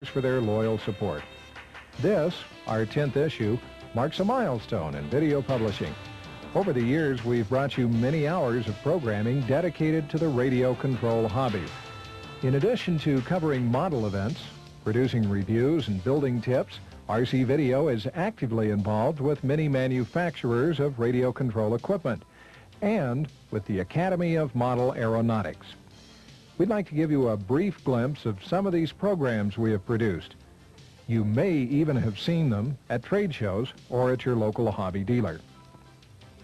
for their loyal support. This, our 10th issue, marks a milestone in video publishing. Over the years, we've brought you many hours of programming dedicated to the radio control hobby. In addition to covering model events, producing reviews, and building tips, RC Video is actively involved with many manufacturers of radio control equipment and with the Academy of Model Aeronautics. We'd like to give you a brief glimpse of some of these programs we have produced. You may even have seen them at trade shows or at your local hobby dealer.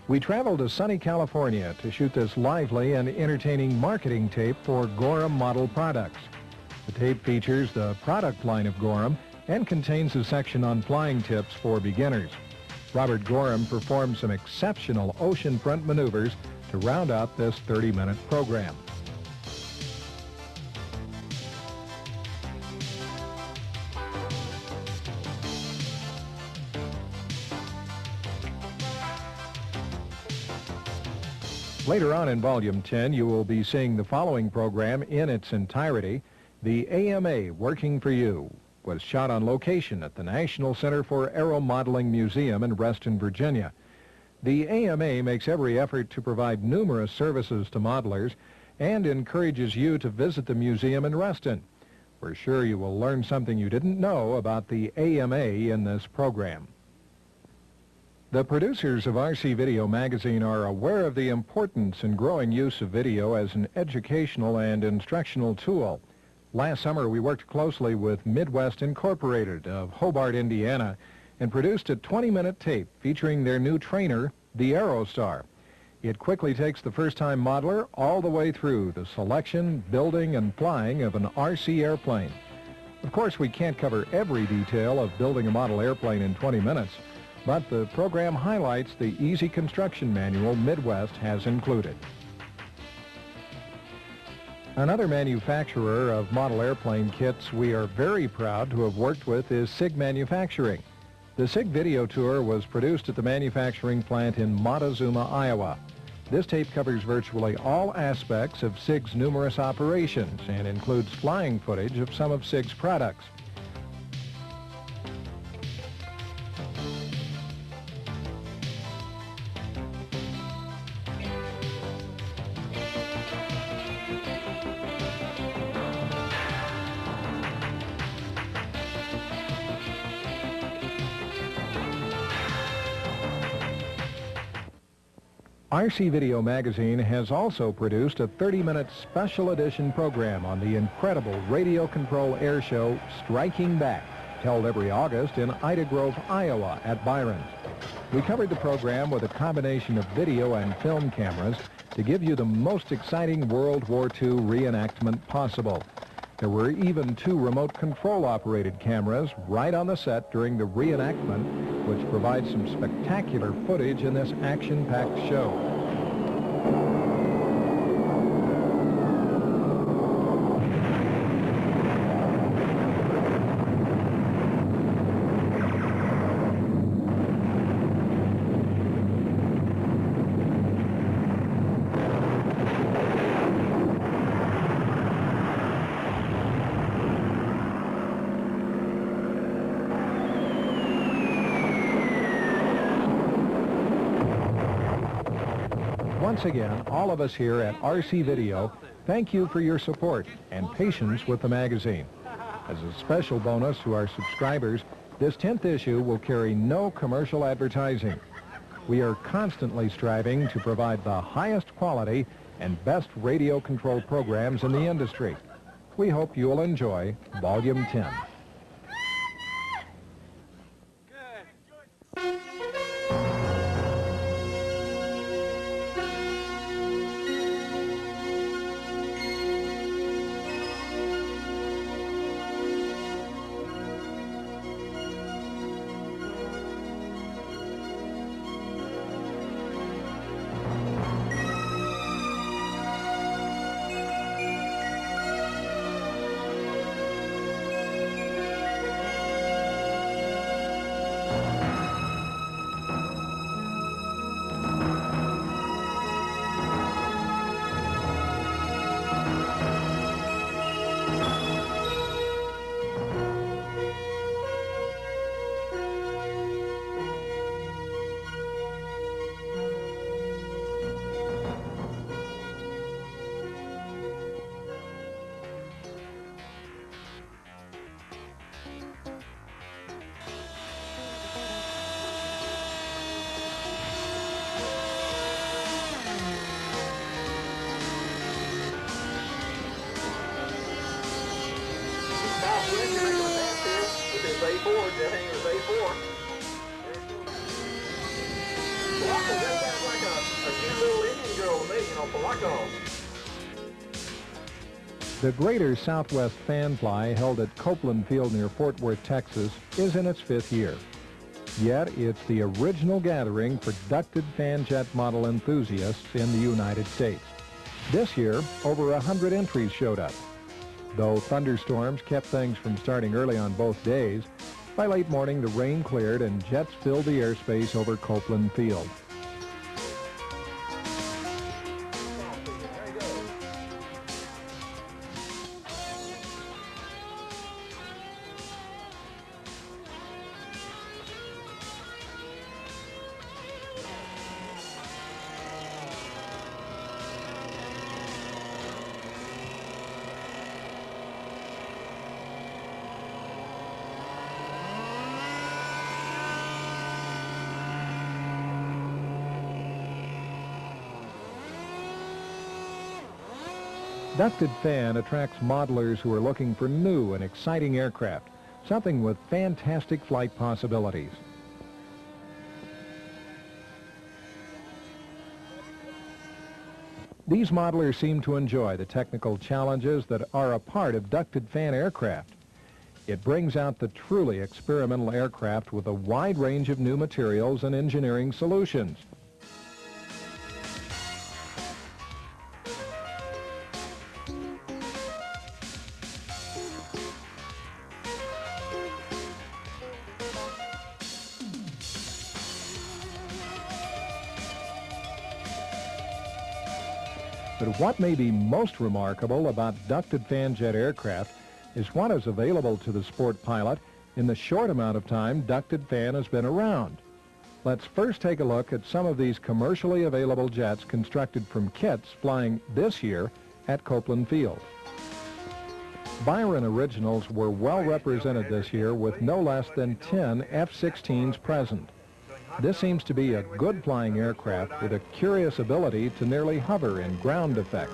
We traveled to sunny California to shoot this lively and entertaining marketing tape for Gorham Model Products. The tape features the product line of Gorham and contains a section on flying tips for beginners. Robert Gorham performed some exceptional oceanfront maneuvers to round out this 30-minute program. Later on in Volume 10, you will be seeing the following program in its entirety. The AMA Working for You was shot on location at the National Center for Aeromodeling Museum in Reston, Virginia. The AMA makes every effort to provide numerous services to modelers and encourages you to visit the museum in Reston. We're sure you will learn something you didn't know about the AMA in this program. The producers of RC Video magazine are aware of the importance and growing use of video as an educational and instructional tool. Last summer, we worked closely with Midwest Incorporated of Hobart, Indiana, and produced a 20-minute tape featuring their new trainer, the Aerostar. It quickly takes the first-time modeler all the way through the selection, building, and flying of an RC airplane. Of course, we can't cover every detail of building a model airplane in 20 minutes, but the program highlights the easy construction manual Midwest has included. Another manufacturer of model airplane kits we are very proud to have worked with is SIG Manufacturing. The SIG video tour was produced at the manufacturing plant in Montezuma, Iowa. This tape covers virtually all aspects of SIG's numerous operations and includes flying footage of some of SIG's products. RC Video magazine has also produced a 30-minute special edition program on the incredible radio control air show Striking Back, held every August in Ida Grove, Iowa at Byron's. We covered the program with a combination of video and film cameras to give you the most exciting World War II reenactment possible. There were even 2 remote control operated cameras right on the set during the reenactment, which provides some spectacular footage in this action-packed show. Once again, all of us here at RC Video thank you for your support and patience with the magazine. As a special bonus to our subscribers, this 10th issue will carry no commercial advertising. We are constantly striving to provide the highest quality and best radio control programs in the industry. We hope you will enjoy Volume 10. is A4, jet hangar is A4. Polanco, that sounds like a cute little Indian girl to me, you know, Polanco. The Greater Southwest Fan Fly, held at Copeland Field near Fort Worth, Texas, is in its 5th year. Yet it's the original gathering for ducted fan jet model enthusiasts in the United States. This year, over 100 entries showed up. Though thunderstorms kept things from starting early on both days, by late morning the rain cleared and jets filled the airspace over Copeland Field. Ducted Fan attracts modelers who are looking for new and exciting aircraft, something with fantastic flight possibilities. These modelers seem to enjoy the technical challenges that are a part of ducted fan aircraft. It brings out the truly experimental aircraft with a wide range of new materials and engineering solutions. But what may be most remarkable about ducted fan jet aircraft is what is available to the sport pilot in the short amount of time ducted fan has been around. Let's first take a look at some of these commercially available jets constructed from kits flying this year at Copeland Field. Byron Originals were well represented this year with no less than 10 F-16s present. This seems to be a good flying aircraft with a curious ability to nearly hover in ground effect.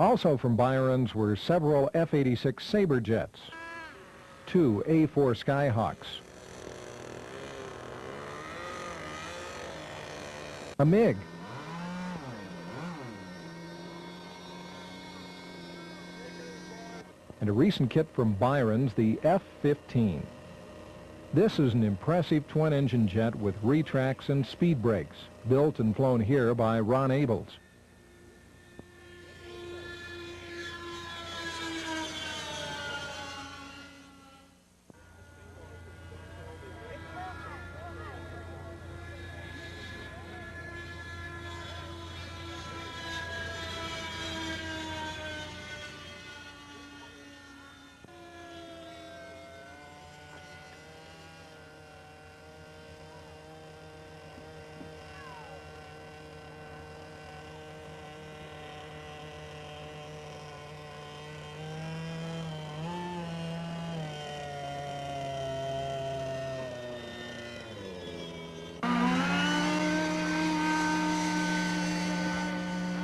Also from Byron's were several F-86 Sabre jets, 2 A-4 Skyhawks, a MiG, and a recent kit from Byron's, the F-15. This is an impressive twin-engine jet with retracts and speed brakes, built and flown here by Ron Abels.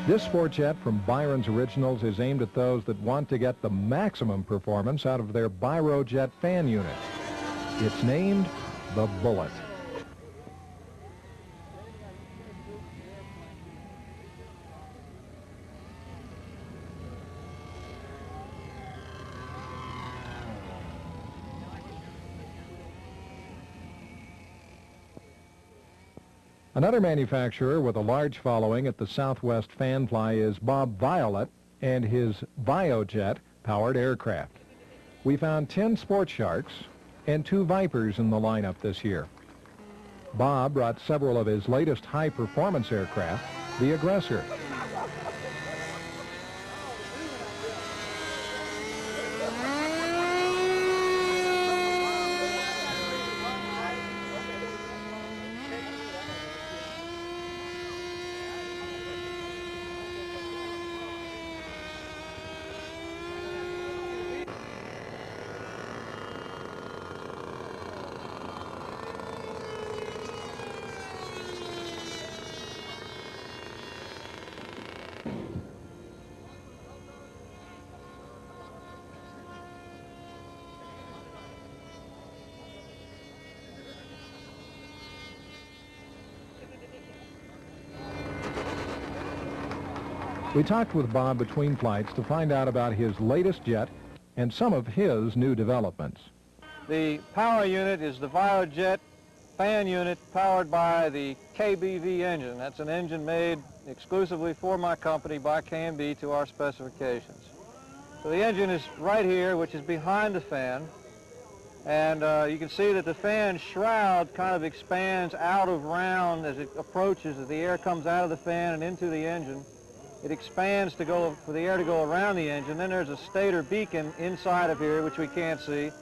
This sport jet from Byron's Originals is aimed at those that want to get the maximum performance out of their Byrojet fan unit. It's named the Bullet. Another manufacturer with a large following at the Southwest Fan Fly is Bob Violet and his Viojet powered aircraft. We found 10 Sport Sharks and 2 Vipers in the lineup this year. Bob brought several of his latest high-performance aircraft, the Aggressor. We talked with Bob between flights to find out about his latest jet and some of his new developments. The power unit is the Viojet fan unit powered by the KBV engine. That's an engine made exclusively for my company by K&B to our specifications. So the engine is right here, which is behind the fan. And you can see that the fan shroud kind of expands out of round as it approaches, as the air comes out of the fan and into the engine. It expands to go for the air to go around the engine. Then there's a stator beacon inside of here, which we can't see,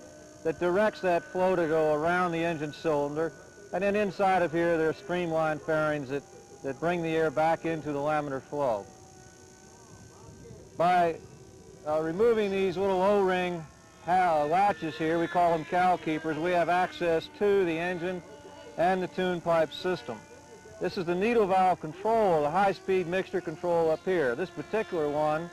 that directs that flow to go around the engine cylinder. And then inside of here, there are streamline fairings that bring the air back into the laminar flow. By removing these little O-ring latches here, we call them cow keepers, we have access to the engine and the tune pipe system. This is the needle valve control, the high-speed mixture control up here. This particular one,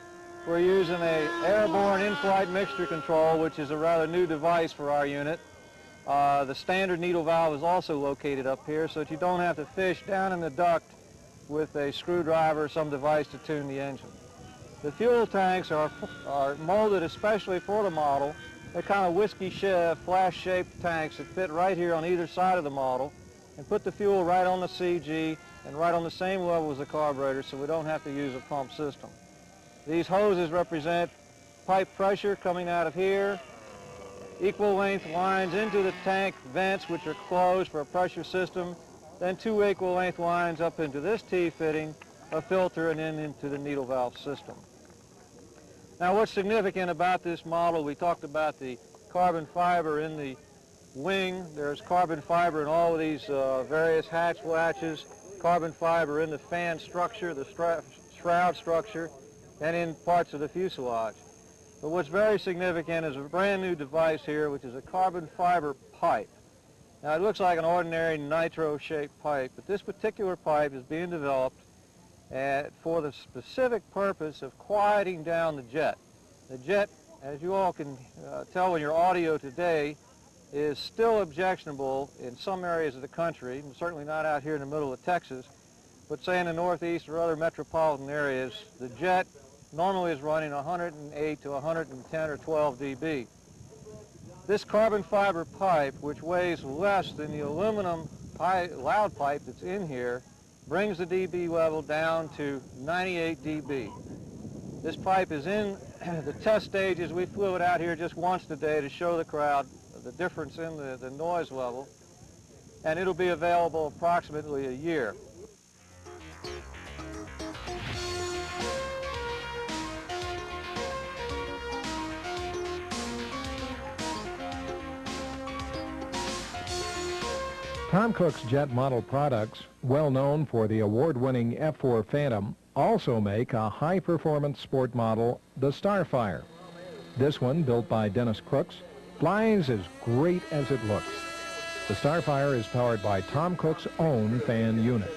we're using a airborne in-flight mixture control, which is a rather new device for our unit. The standard needle valve is also located up here, so that you don't have to fish down in the duct with a screwdriver or some device to tune the engine. The fuel tanks are molded especially for the model. They're kind of whiskey flash-shaped tanks that fit right here on either side of the model and put the fuel right on the CG and right on the same level as the carburetor, so we don't have to use a pump system. These hoses represent pipe pressure coming out of here, equal length lines into the tank vents, which are closed for a pressure system, then 2 equal length lines up into this T-fitting, a filter, and then into the needle valve system. Now, what's significant about this model, we talked about the carbon fiber in the wing. There's carbon fiber in all of these various hatch latches, carbon fiber in the fan structure, the shroud structure, and in parts of the fuselage. But what's very significant is a brand new device here, which is a carbon fiber pipe. Now, it looks like an ordinary nitro-shaped pipe, but this particular pipe is being developed for the specific purpose of quieting down the jet. The jet, as you all can tell in your audio today, is still objectionable in some areas of the country, and certainly not out here in the middle of Texas, but say in the Northeast or other metropolitan areas, the jet normally is running 108 to 110 or 12 dB. This carbon fiber pipe, which weighs less than the aluminum loud pipe that's in here, brings the dB level down to 98 dB. This pipe is in the test stages. We flew it out here just once today to show the crowd the difference in the noise level, and it'll be available approximately a year. Tom Cook's jet model products, well known for the award-winning F-4 Phantom, also make a high-performance sport model, the Starfire. This one, built by Dennis Crooks, flies as great as it looks. The Starfire is powered by Tom Cook's own fan unit.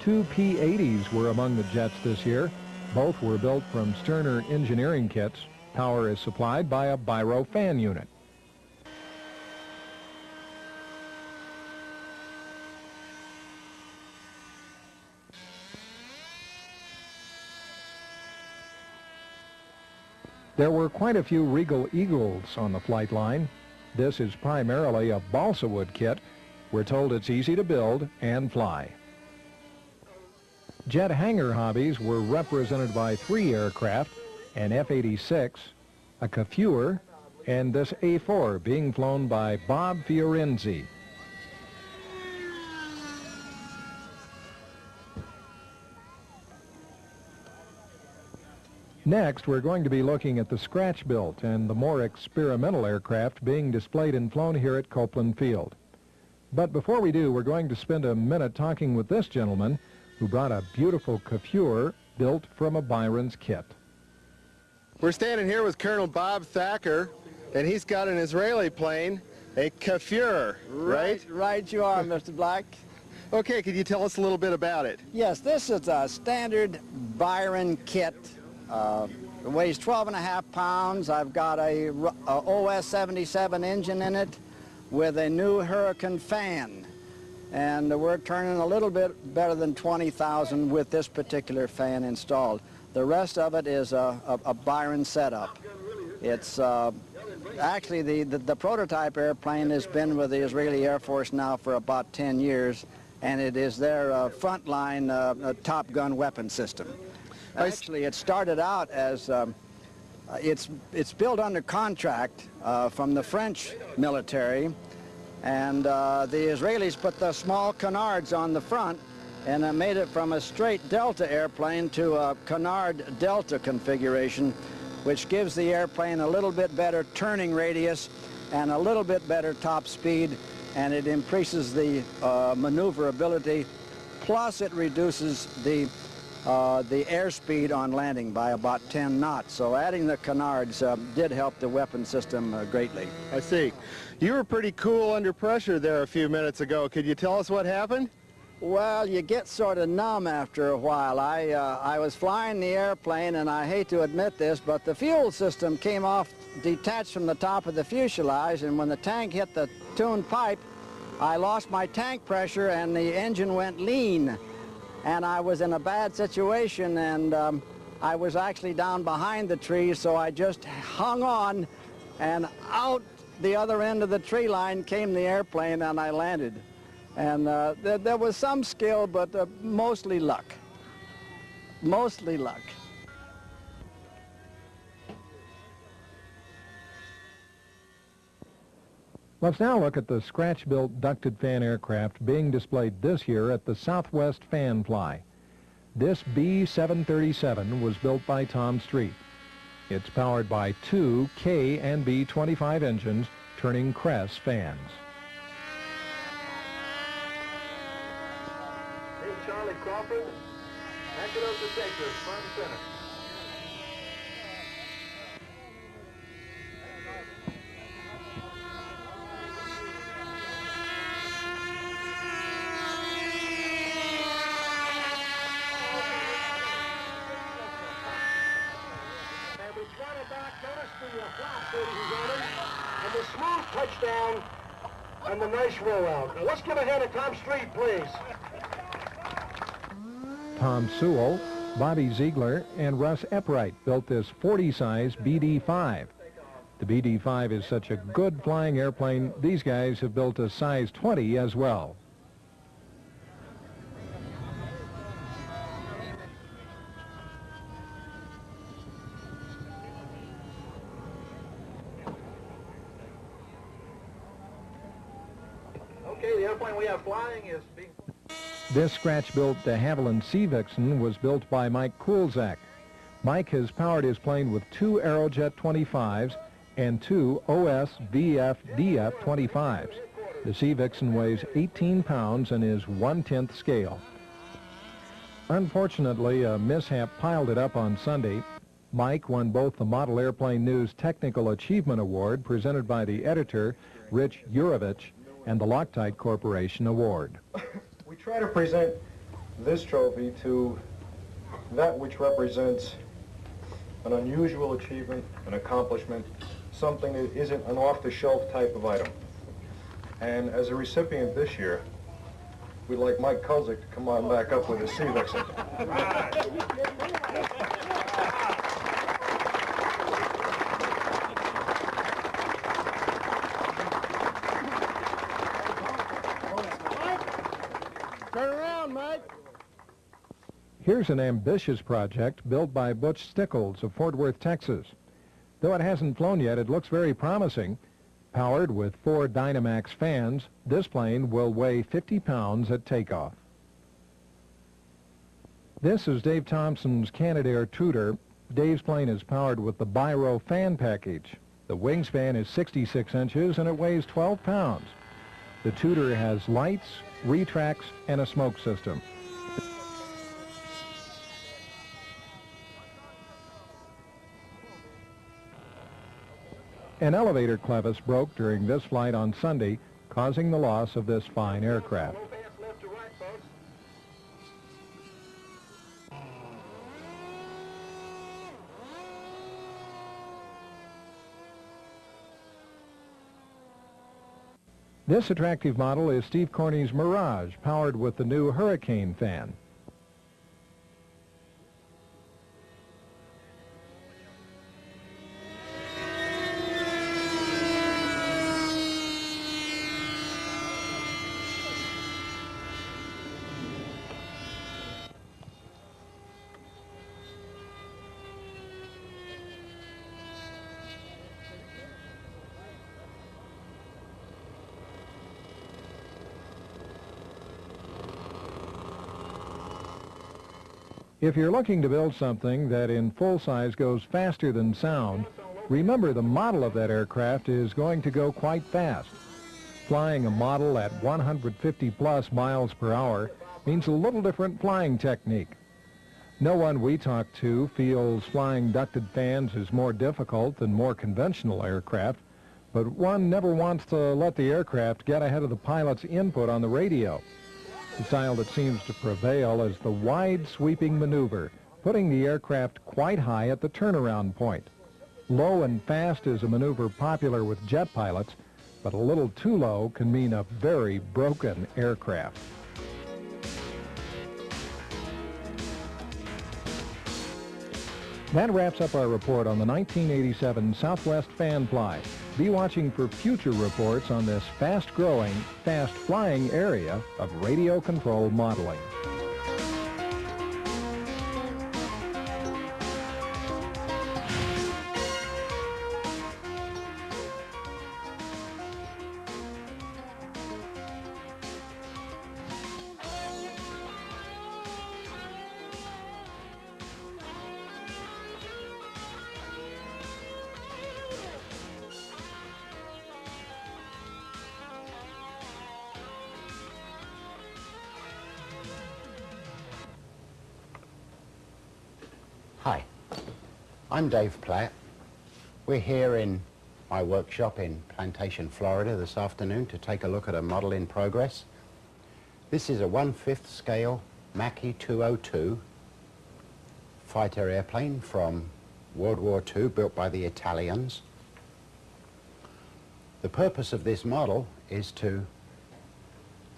Two P-80s were among the jets this year. Both were built from Sterner engineering kits. Power is supplied by a Biro fan unit. There were quite a few Regal Eagles on the flight line. This is primarily a balsa wood kit. We're told it's easy to build and fly. Jet hangar hobbies were represented by 3 aircraft, an F-86, a Kafur, and this A-4 being flown by Bob Fiorenzi. Next, we're going to be looking at the scratch-built and the more experimental aircraft being displayed and flown here at Copeland Field. But before we do, we're going to spend a minute talking with this gentleman who brought a beautiful Kafur built from a Byron's kit. We're standing here with Colonel Bob Thacker, and he's got an Israeli plane, a Kafur, right? Right you are, Mr. Black. Okay, could you tell us a little bit about it? Yes, this is a standard Byron kit. It weighs 12.5 pounds. I've got a OS-77 engine in it with a new Hurricane fan. And we're turning a little bit better than 20,000 with this particular fan installed. The rest of it is a Byron setup. It's actually the prototype airplane has been with the Israeli Air Force now for about 10 years, and it is their frontline Top Gun weapon system. Actually, it started out as, it's built under contract from the French military, and the Israelis put the small canards on the front and made it from a straight Delta airplane to a canard Delta configuration, which gives the airplane a little bit better turning radius and a little bit better top speed, and it increases the maneuverability, plus it reduces the airspeed on landing by about 10 knots. So adding the canards did help the weapon system greatly. I see. You were pretty cool under pressure there a few minutes ago. Could you tell us what happened? Well, you get sort of numb after a while. I was flying the airplane, and I hate to admit this, but the fuel system came off detached from the top of the fuselage, and when the tank hit the tune pipe, I lost my tank pressure and the engine went lean. And I was in a bad situation, and I was actually down behind the trees, so I just hung on, and out the other end of the tree line came the airplane, and I landed. And there was some skill, but mostly luck. Mostly luck. Let's now look at the scratch-built ducted fan aircraft being displayed this year at the Southwest Fan Fly. This B-737 was built by Tom Street. It's powered by 2 K and B-25 engines turning Crest fans. Hey, Charlie Crawford, Antelope Detective, front and center. And the smooth touchdown and the nice rollout. Now let's give a hand to Tom Street, please. Tom Sewell, Bobby Ziegler, and Russ Eppright built this 40-size BD-5. The BD-5 is such a good flying airplane, these guys have built a size 20 as well. Okay, the airplane we have flying is being... This scratch-built de Havilland Sea Vixen was built by Mike Kulzak. Mike has powered his plane with 2 Aerojet 25s and 2 OS VF-DF 25s. The Sea Vixen weighs 18 pounds and is 1/10 scale. Unfortunately, a mishap piled it up on Sunday. Mike won both the Model Airplane News Technical Achievement Award presented by the editor, Rich Urovich, and the Loctite Corporation Award. We try to present this trophy to that which represents an unusual achievement, an accomplishment, something that isn't an off-the-shelf type of item. And as a recipient this year, we'd like Mike Kulzick to come on back up with his Sea Vixen. Turn around, Mike. Here's an ambitious project built by Butch Stickles of Fort Worth, Texas. Though it hasn't flown yet, it looks very promising. Powered with 4 Dynamax fans, this plane will weigh 50 pounds at takeoff. This is Dave Thompson's Canadair Tudor. Dave's plane is powered with the Biro fan package. The wingspan is 66 inches and it weighs 12 pounds. The Tudor has lights, retracts, and a smoke system. An elevator clevis broke during this flight on Sunday, causing the loss of this fine aircraft. Left to right, folks. This attractive model is Steve Corney's Mirage, powered with the new Hurricane fan. If you're looking to build something that in full size goes faster than sound, remember the model of that aircraft is going to go quite fast. Flying a model at 150 plus miles per hour means a little different flying technique. No one we talk to feels flying ducted fans is more difficult than more conventional aircraft, but one never wants to let the aircraft get ahead of the pilot's input on the radio. The style that seems to prevail is the wide sweeping maneuver, putting the aircraft quite high at the turnaround point. Low and fast is a maneuver popular with jet pilots, but a little too low can mean a very broken aircraft. That wraps up our report on the 1987 Southwest Fan Fly. Be watching for future reports on this fast-growing, fast-flying area of radio control modeling. Hi, I'm Dave Platt. We're here in my workshop in Plantation, Florida this afternoon to take a look at a model in progress. This is a 1/5 scale Macchi 202 fighter airplane from World War II, built by the Italians. The purpose of this model is to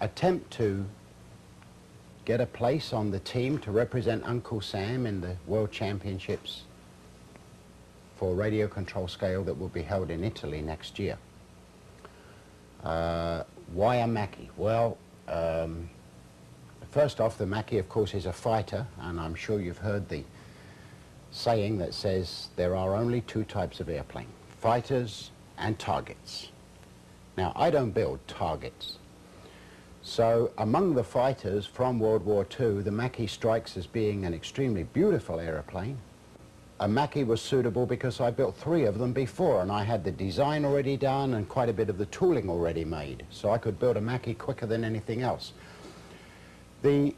attempt to get a place on the team to represent Uncle Sam in the World Championships for radio control scale that will be held in Italy next year. Why a Macchi? Well, first off, the Macchi, of course, is a fighter, and I'm sure you've heard the saying that says there are only 2 types of airplane, fighters and targets. Now, I don't build targets. So among the fighters from World War II, the Macchi strikes as being an extremely beautiful aeroplane. A Macchi was suitable because I built 3 of them before, and I had the design already done and quite a bit of the tooling already made. So I could build a Macchi quicker than anything else. The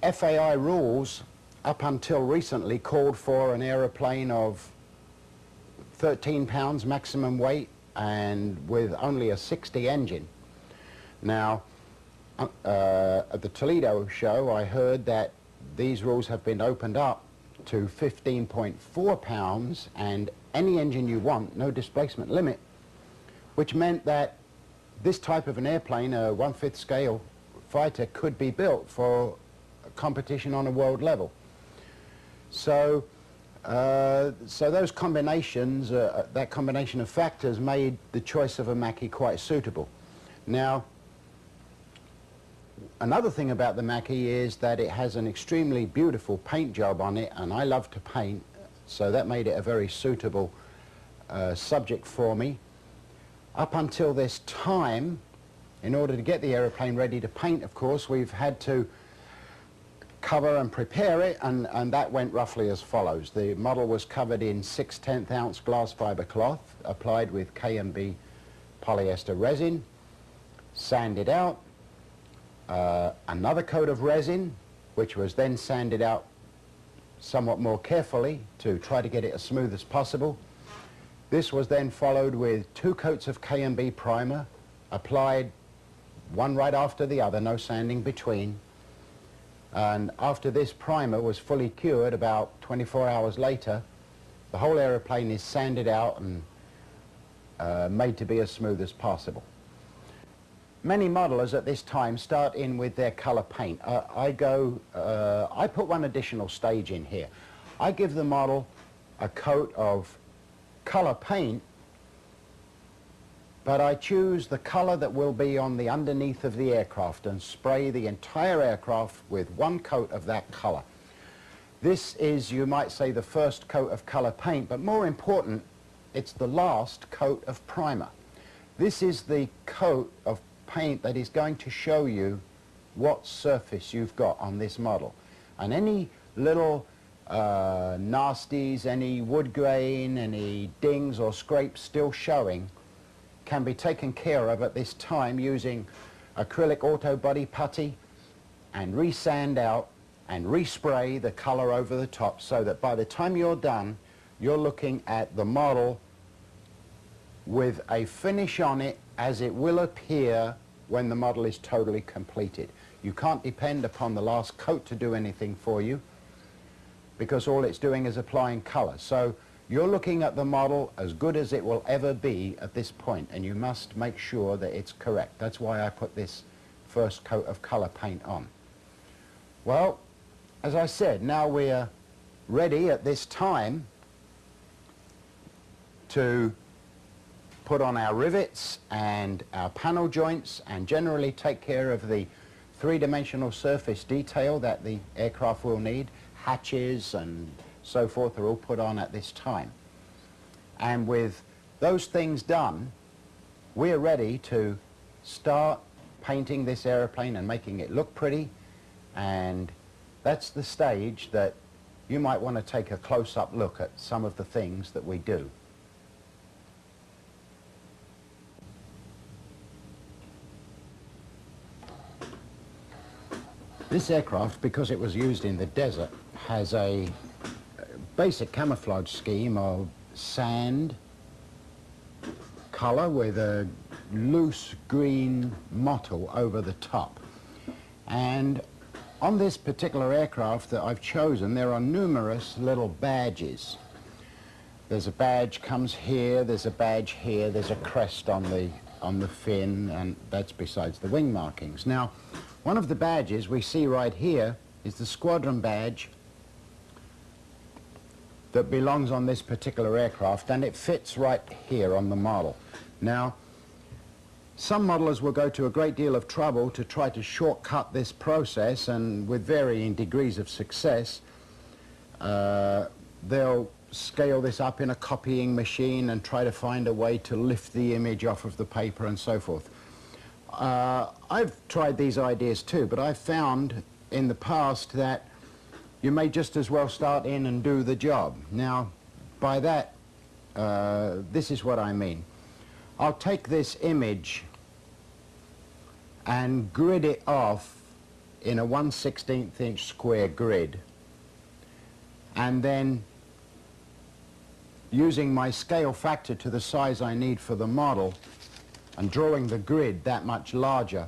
FAI rules up until recently called for an aeroplane of 13 pounds maximum weight and with only a 60 engine. Now, at the Toledo show, I heard that these rules have been opened up to 15.4 pounds and any engine you want, no displacement limit, which meant that this type of an airplane, a 1/5 scale fighter, could be built for competition on a world level. So, so those combinations, that combination of factors made the choice of a Mackie quite suitable. Now, another thing about the Mackie is that it has an extremely beautiful paint job on it, and I love to paint, so that made it a very suitable subject for me. Up until this time, in order to get the aeroplane ready to paint, of course, we've had to cover and prepare it, and that went roughly as follows. The model was covered in 6/10 ounce glass fiber cloth, applied with KMB polyester resin, sanded out, another coat of resin, which was then sanded out somewhat more carefully to try to get it as smooth as possible. This was then followed with 2 coats of KMB primer, applied one right after the other, no sanding between. And after this primer was fully cured, about 24 hours later, the whole aeroplane is sanded out and made to be as smooth as possible. Many modelers at this time start in with their color paint. I put one additional stage in here. I give the model a coat of color paint, but I choose the color that will be on the underneath of the aircraft and spray the entire aircraft with one coat of that color. This is, you might say, the first coat of color paint, but more important, it's the last coat of primer. This is the coat of paint that is going to show you what surface you've got on this model. And any little nasties, any wood grain, any dings or scrapes still showing can be taken care of at this time using acrylic auto body putty and resand out and respray the color over the top, so that by the time you're done, you're looking at the model with a finish on it as it will appear when the model is totally completed. You can't depend upon the last coat to do anything for you, because all it's doing is applying color. So you're looking at the model as good as it will ever be at this point, and you must make sure that it's correct. That's why I put this first coat of color paint on. Well, as I said, now we're ready at this time to put on our rivets and our panel joints and generally take care of the three-dimensional surface detail that the aircraft will need. Hatches and so forth are all put on at this time. And with those things done, we're ready to start painting this airplane and making it look pretty, and that's the stage that you might want to take a close-up look at some of the things that we do. This aircraft, because it was used in the desert, has a basic camouflage scheme of sand color with a loose green mottle over the top. And on this particular aircraft that I've chosen, there are numerous little badges. There's a badge comes here, there's a badge here, there's a crest on the fin, and that's besides the wing markings. Now, one of the badges we see right here is the squadron badge that belongs on this particular aircraft, and it fits right here on the model. Now, some modelers will go to a great deal of trouble to try to shortcut this process, and with varying degrees of success, they'll scale this up in a copying machine and try to find a way to lift the image off of the paper and so forth. I've tried these ideas too, but I've found in the past that you may just as well start in and do the job. Now, by that, this is what I mean. I'll take this image and grid it off in a 1/16 inch square grid, and then using my scale factor to the size I need for the model and drawing the grid that much larger,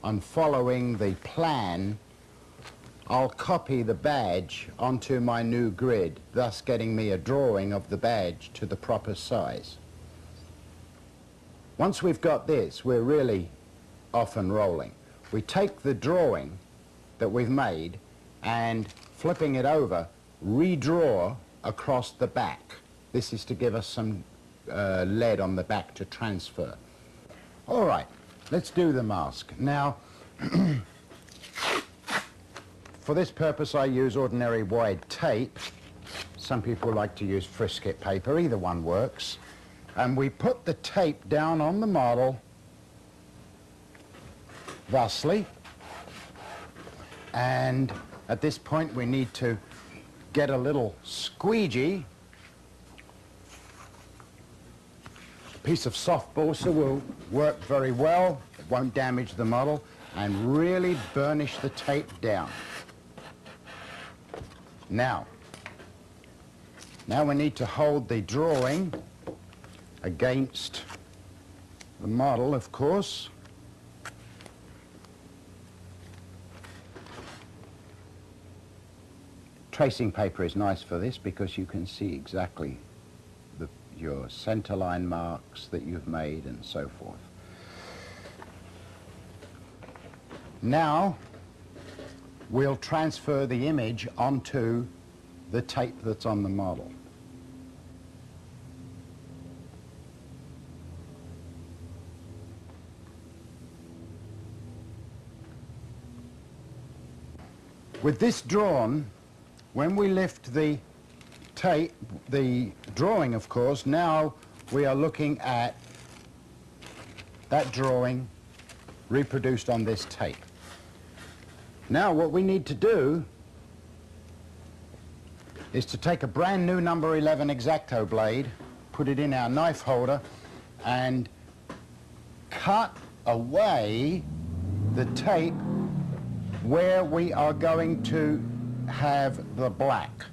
on following the plan, I'll copy the badge onto my new grid, thus getting me a drawing of the badge to the proper size. Once we've got this, we're really off and rolling. We take the drawing that we've made and, flipping it over, redraw across the back. This is to give us some lead on the back to transfer. All right, let's do the mask. Now, for this purpose I use ordinary wide tape. Some people like to use frisket paper, either one works. And we put the tape down on the model thusly, and at this point we need to get a little squeegee. A piece of soft balsa will work very well, it won't damage the model, and really burnish the tape down. Now we need to hold the drawing against the model, of course. Tracing paper is nice for this because you can see exactly your centerline marks that you've made and so forth. Now we'll transfer the image onto the tape that's on the model. With this drawn, when we lift the tape, the drawing of course, now we are looking at that drawing reproduced on this tape. Now what we need to do is to take a brand new number 11 X-Acto blade, put it in our knife holder, and cut away the tape where we are going to have the black.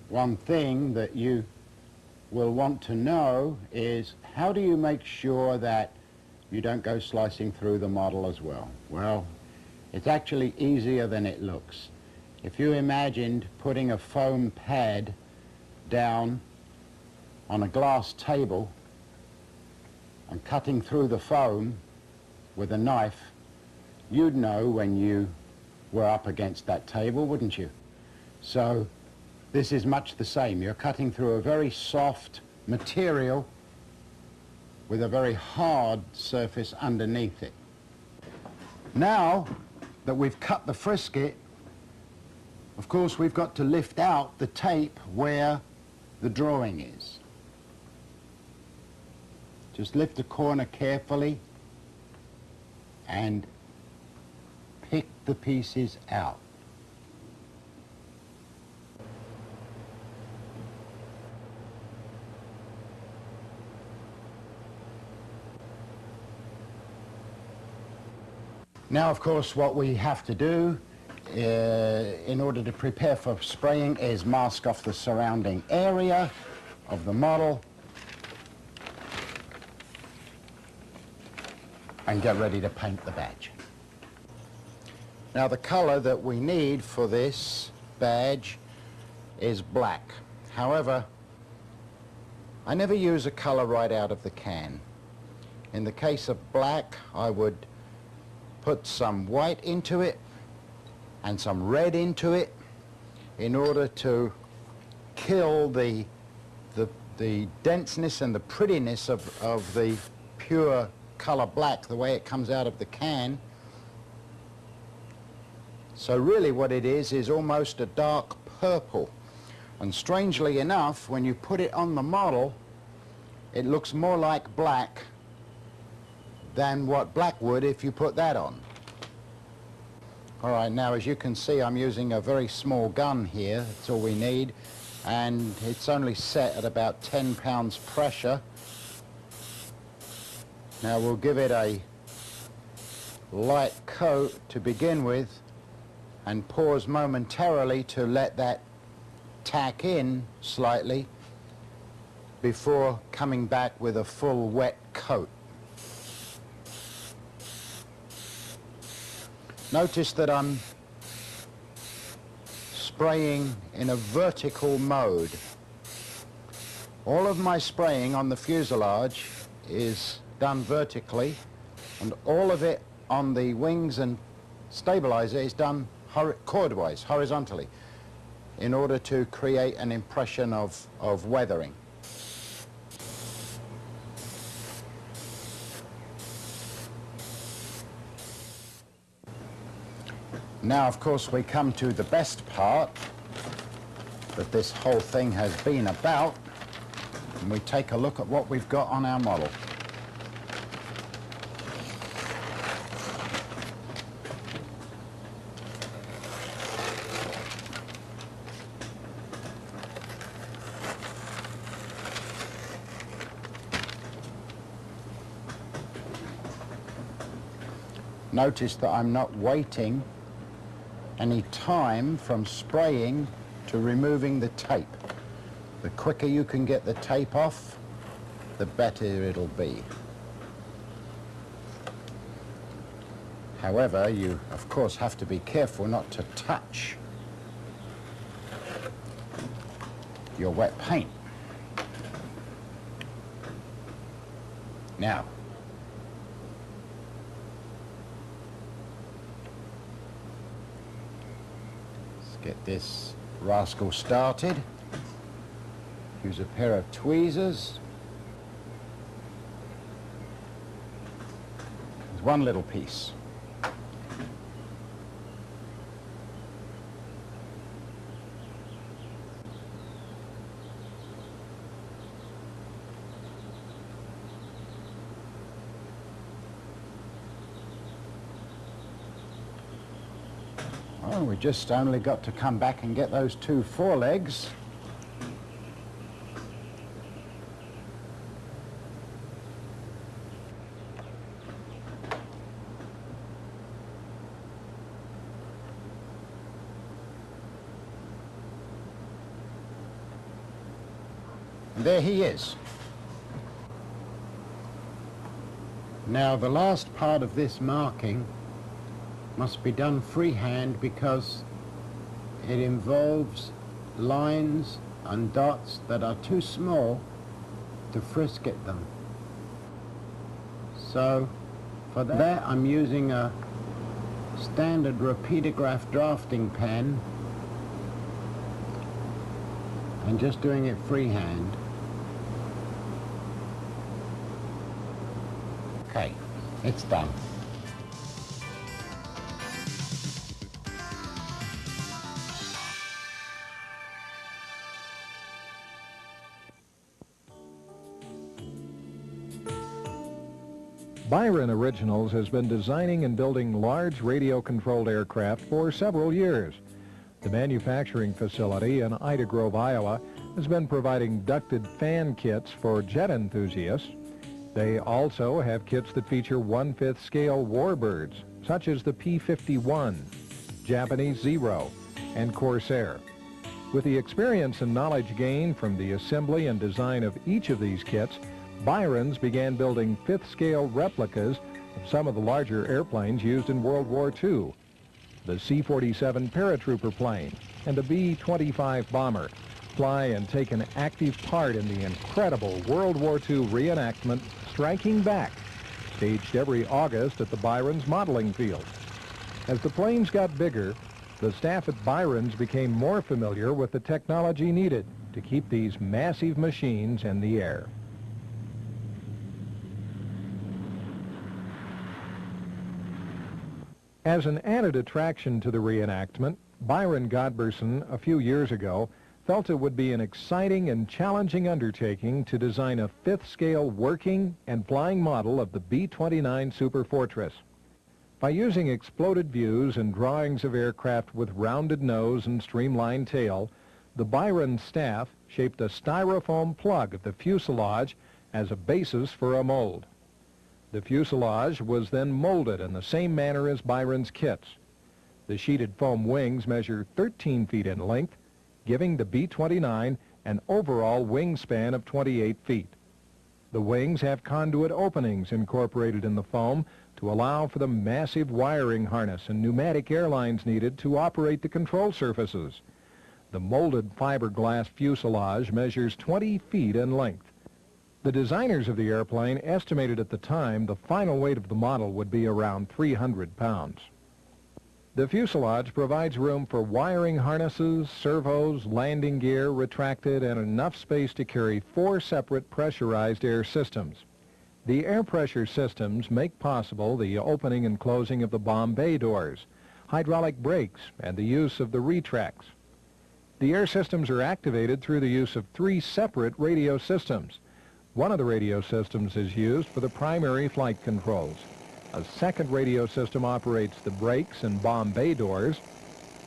One thing that you will want to know is, how do you make sure that you don't go slicing through the model as well? Well, it's actually easier than it looks. If you imagined putting a foam pad down on a glass table and cutting through the foam with a knife, you'd know when you were up against that table, wouldn't you? So this is much the same. You're cutting through a very soft material with a very hard surface underneath it. Now that we've cut the frisket, of course we've got to lift out the tape where the drawing is. Just lift the corner carefully and pick the pieces out. Now, of course, what we have to do in order to prepare for spraying is mask off the surrounding area of the model and get ready to paint the badge. Now, the color that we need for this badge is black. However, I never use a color right out of the can. In the case of black, I would put some white into it and some red into it in order to kill the denseness and the prettiness of the pure color black, the way it comes out of the can. So really what it is almost a dark purple. And strangely enough, when you put it on the model, it looks more like black than what black would if you put that on. All right, now as you can see, I'm using a very small gun here. That's all we need. And it's only set at about 10 pounds pressure. Now we'll give it a light coat to begin with and pause momentarily to let that tack in slightly before coming back with a full wet coat. Notice that I'm spraying in a vertical mode. All of my spraying on the fuselage is done vertically, and all of it on the wings and stabilizer is done chordwise, horizontally, in order to create an impression of weathering. Now, of course, we come to the best part that this whole thing has been about, and we take a look at what we've got on our model. Notice that I'm not waiting any time from spraying to removing the tape. The quicker you can get the tape off, the better it'll be. However, you of course have to be careful not to touch your wet paint. Now, get this rascal started. Use a pair of tweezers. There's one little piece. Well, we just only got to come back and get those two forelegs. And there he is. Now, the last part of this marking must be done freehand because it involves lines and dots that are too small to frisket them. So for that I'm using a standard Rapidograph drafting pen and just doing it freehand. Okay, it's done. Byron Originals has been designing and building large radio-controlled aircraft for several years. The manufacturing facility in Ida Grove, Iowa, has been providing ducted fan kits for jet enthusiasts. They also have kits that feature 1/5 scale warbirds, such as the P-51, Japanese Zero, and Corsair. With the experience and knowledge gained from the assembly and design of each of these kits, Byron's began building 5th scale replicas of some of the larger airplanes used in World War II. The C-47 paratrooper plane and the B-25 bomber fly and take an active part in the incredible World War II reenactment Striking Back, staged every August at the Byron's modeling field. As the planes got bigger, the staff at Byron's became more familiar with the technology needed to keep these massive machines in the air. As an added attraction to the reenactment, Byron Godberson, a few years ago, felt it would be an exciting and challenging undertaking to design a 5th scale working and flying model of the B-29 Super Fortress. By using exploded views and drawings of aircraft with rounded nose and streamlined tail, the Byron staff shaped a styrofoam plug of the fuselage as a basis for a mold. The fuselage was then molded in the same manner as Byron's kits. The sheeted foam wings measure 13 feet in length, giving the B-29 an overall wingspan of 28 feet. The wings have conduit openings incorporated in the foam to allow for the massive wiring harness and pneumatic air lines needed to operate the control surfaces. The molded fiberglass fuselage measures 20 feet in length. The designers of the airplane estimated at the time the final weight of the model would be around 300 pounds. The fuselage provides room for wiring harnesses, servos, landing gear, retracted, and enough space to carry 4 separate pressurized air systems. The air pressure systems make possible the opening and closing of the bomb bay doors, hydraulic brakes, and the use of the retracts. The air systems are activated through the use of 3 separate radio systems. One of the radio systems is used for the primary flight controls. A second radio system operates the brakes and bomb bay doors.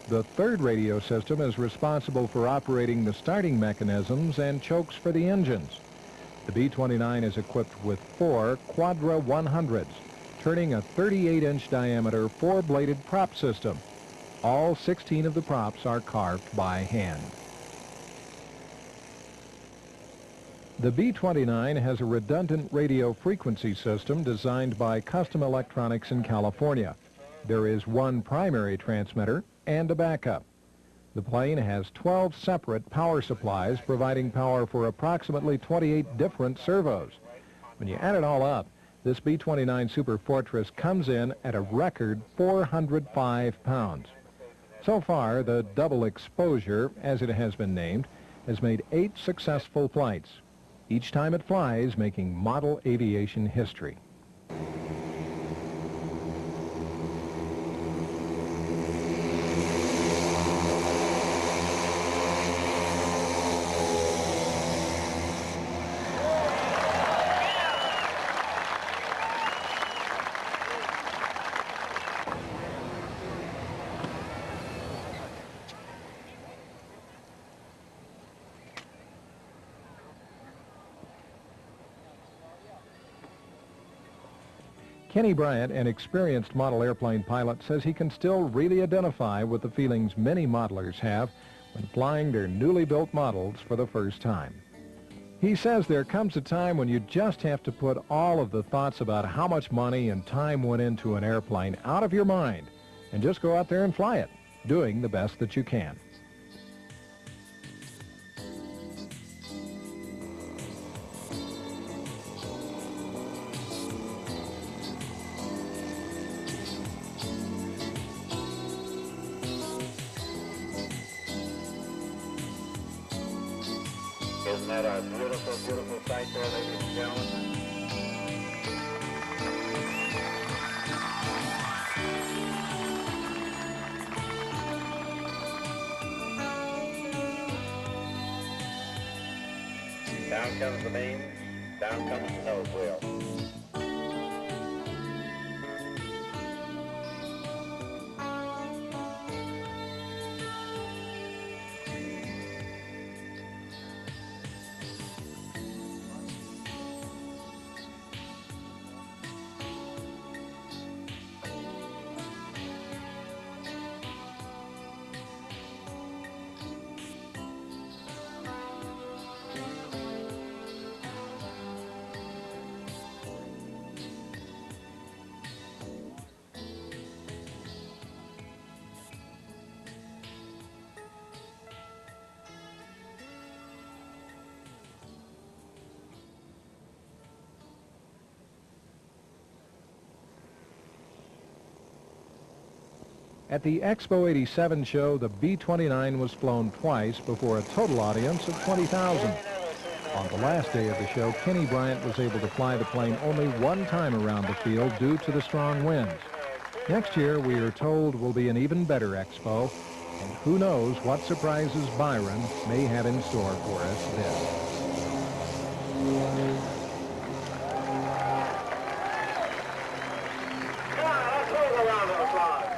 The third radio system is responsible for operating the starting mechanisms and chokes for the engines. The B-29 is equipped with 4 Quadra 100s, turning a 38-inch diameter 4-bladed prop system. All 16 of the props are carved by hand. The B-29 has a redundant radio frequency system designed by Custom Electronics in California. There is 1 primary transmitter and a backup. The plane has 12 separate power supplies providing power for approximately 28 different servos. When you add it all up, this B-29 Super Fortress comes in at a record 405 pounds. So far, the double exposure, as it has been named, has made 8 successful flights, each time it flies making model aviation history. Kenny Bryant, an experienced model airplane pilot, says he can still really identify with the feelings many modelers have when flying their newly built models for the first time. He says there comes a time when you just have to put all of the thoughts about how much money and time went into an airplane out of your mind and just go out there and fly it, doing the best that you can. Isn't that a beautiful, beautiful sight there, ladies and gentlemen? Down comes the main, down comes the nose wheel. At the Expo 87 show, the B-29 was flown twice before a total audience of 20,000. On the last day of the show, Kenny Bryant was able to fly the plane only 1 time around the field due to the strong winds. Next year, we are told, will be an even better Expo, and who knows what surprises Byron may have in store for us then. Come on, let's hold a round of applause.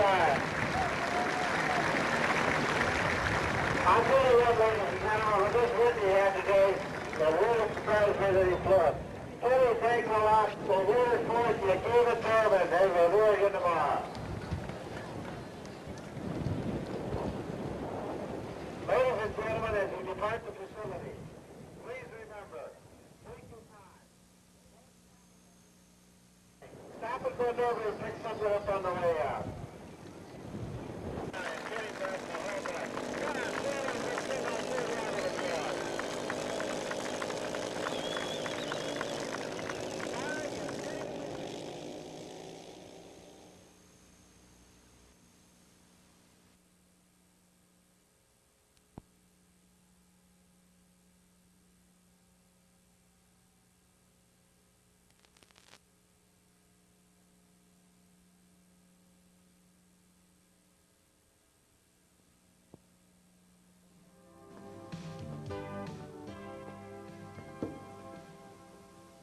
right. I'll tell you what, ladies and gentlemen, with this win he had today, it really surprised me that he flew. Tony, thanks a lot. The winner's point, you gave it to him, and they will do it again tomorrow. Ladies and gentlemen, as you depart the facility, please remember, take your time. Stop and bend over and pick something up on the way out.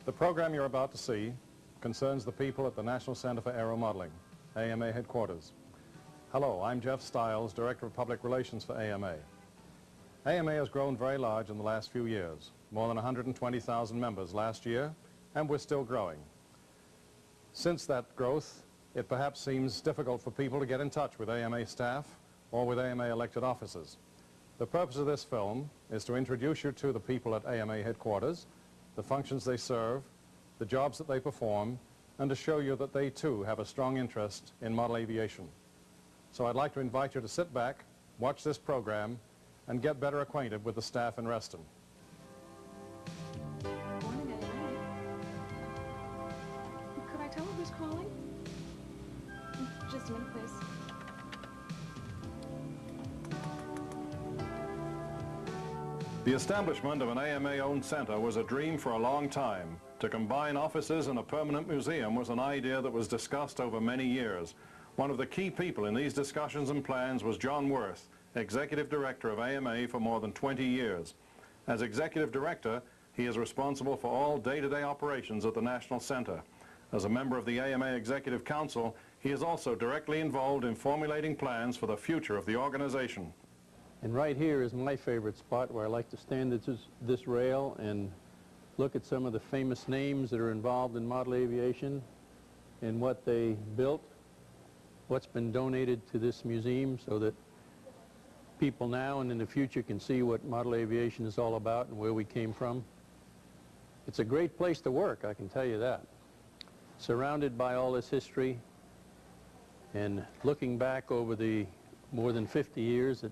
The program you're about to see concerns the people at the National Center for Aeromodeling, AMA headquarters. Hello, I'm Jeff Stiles, Director of Public Relations for AMA. AMA has grown very large in the last few years, more than 120,000 members last year, and we're still growing. Since that growth, it perhaps seems difficult for people to get in touch with AMA staff or with AMA elected officers. The purpose of this film is to introduce you to the people at AMA headquarters, the functions they serve, the jobs that they perform, and to show you that they too have a strong interest in model aviation. So I'd like to invite you to sit back, watch this program, and get better acquainted with the staff in Reston. Morning, AMA. Could I tell her who's calling? Just a minute, please. The establishment of an AMA-owned center was a dream for a long time. To combine offices and a permanent museum was an idea that was discussed over many years. One of the key people in these discussions and plans was John Worth, Executive Director of AMA for more than 20 years. As Executive Director, he is responsible for all day-to-day operations at the National Center. As a member of the AMA Executive Council, he is also directly involved in formulating plans for the future of the organization. And right here is my favorite spot where I like to stand at this rail and look at some of the famous names that are involved in model aviation and what they built, what's been donated to this museum so that people now and in the future can see what model aviation is all about and where we came from. It's a great place to work, I can tell you that. Surrounded by all this history and looking back over the more than 50 years that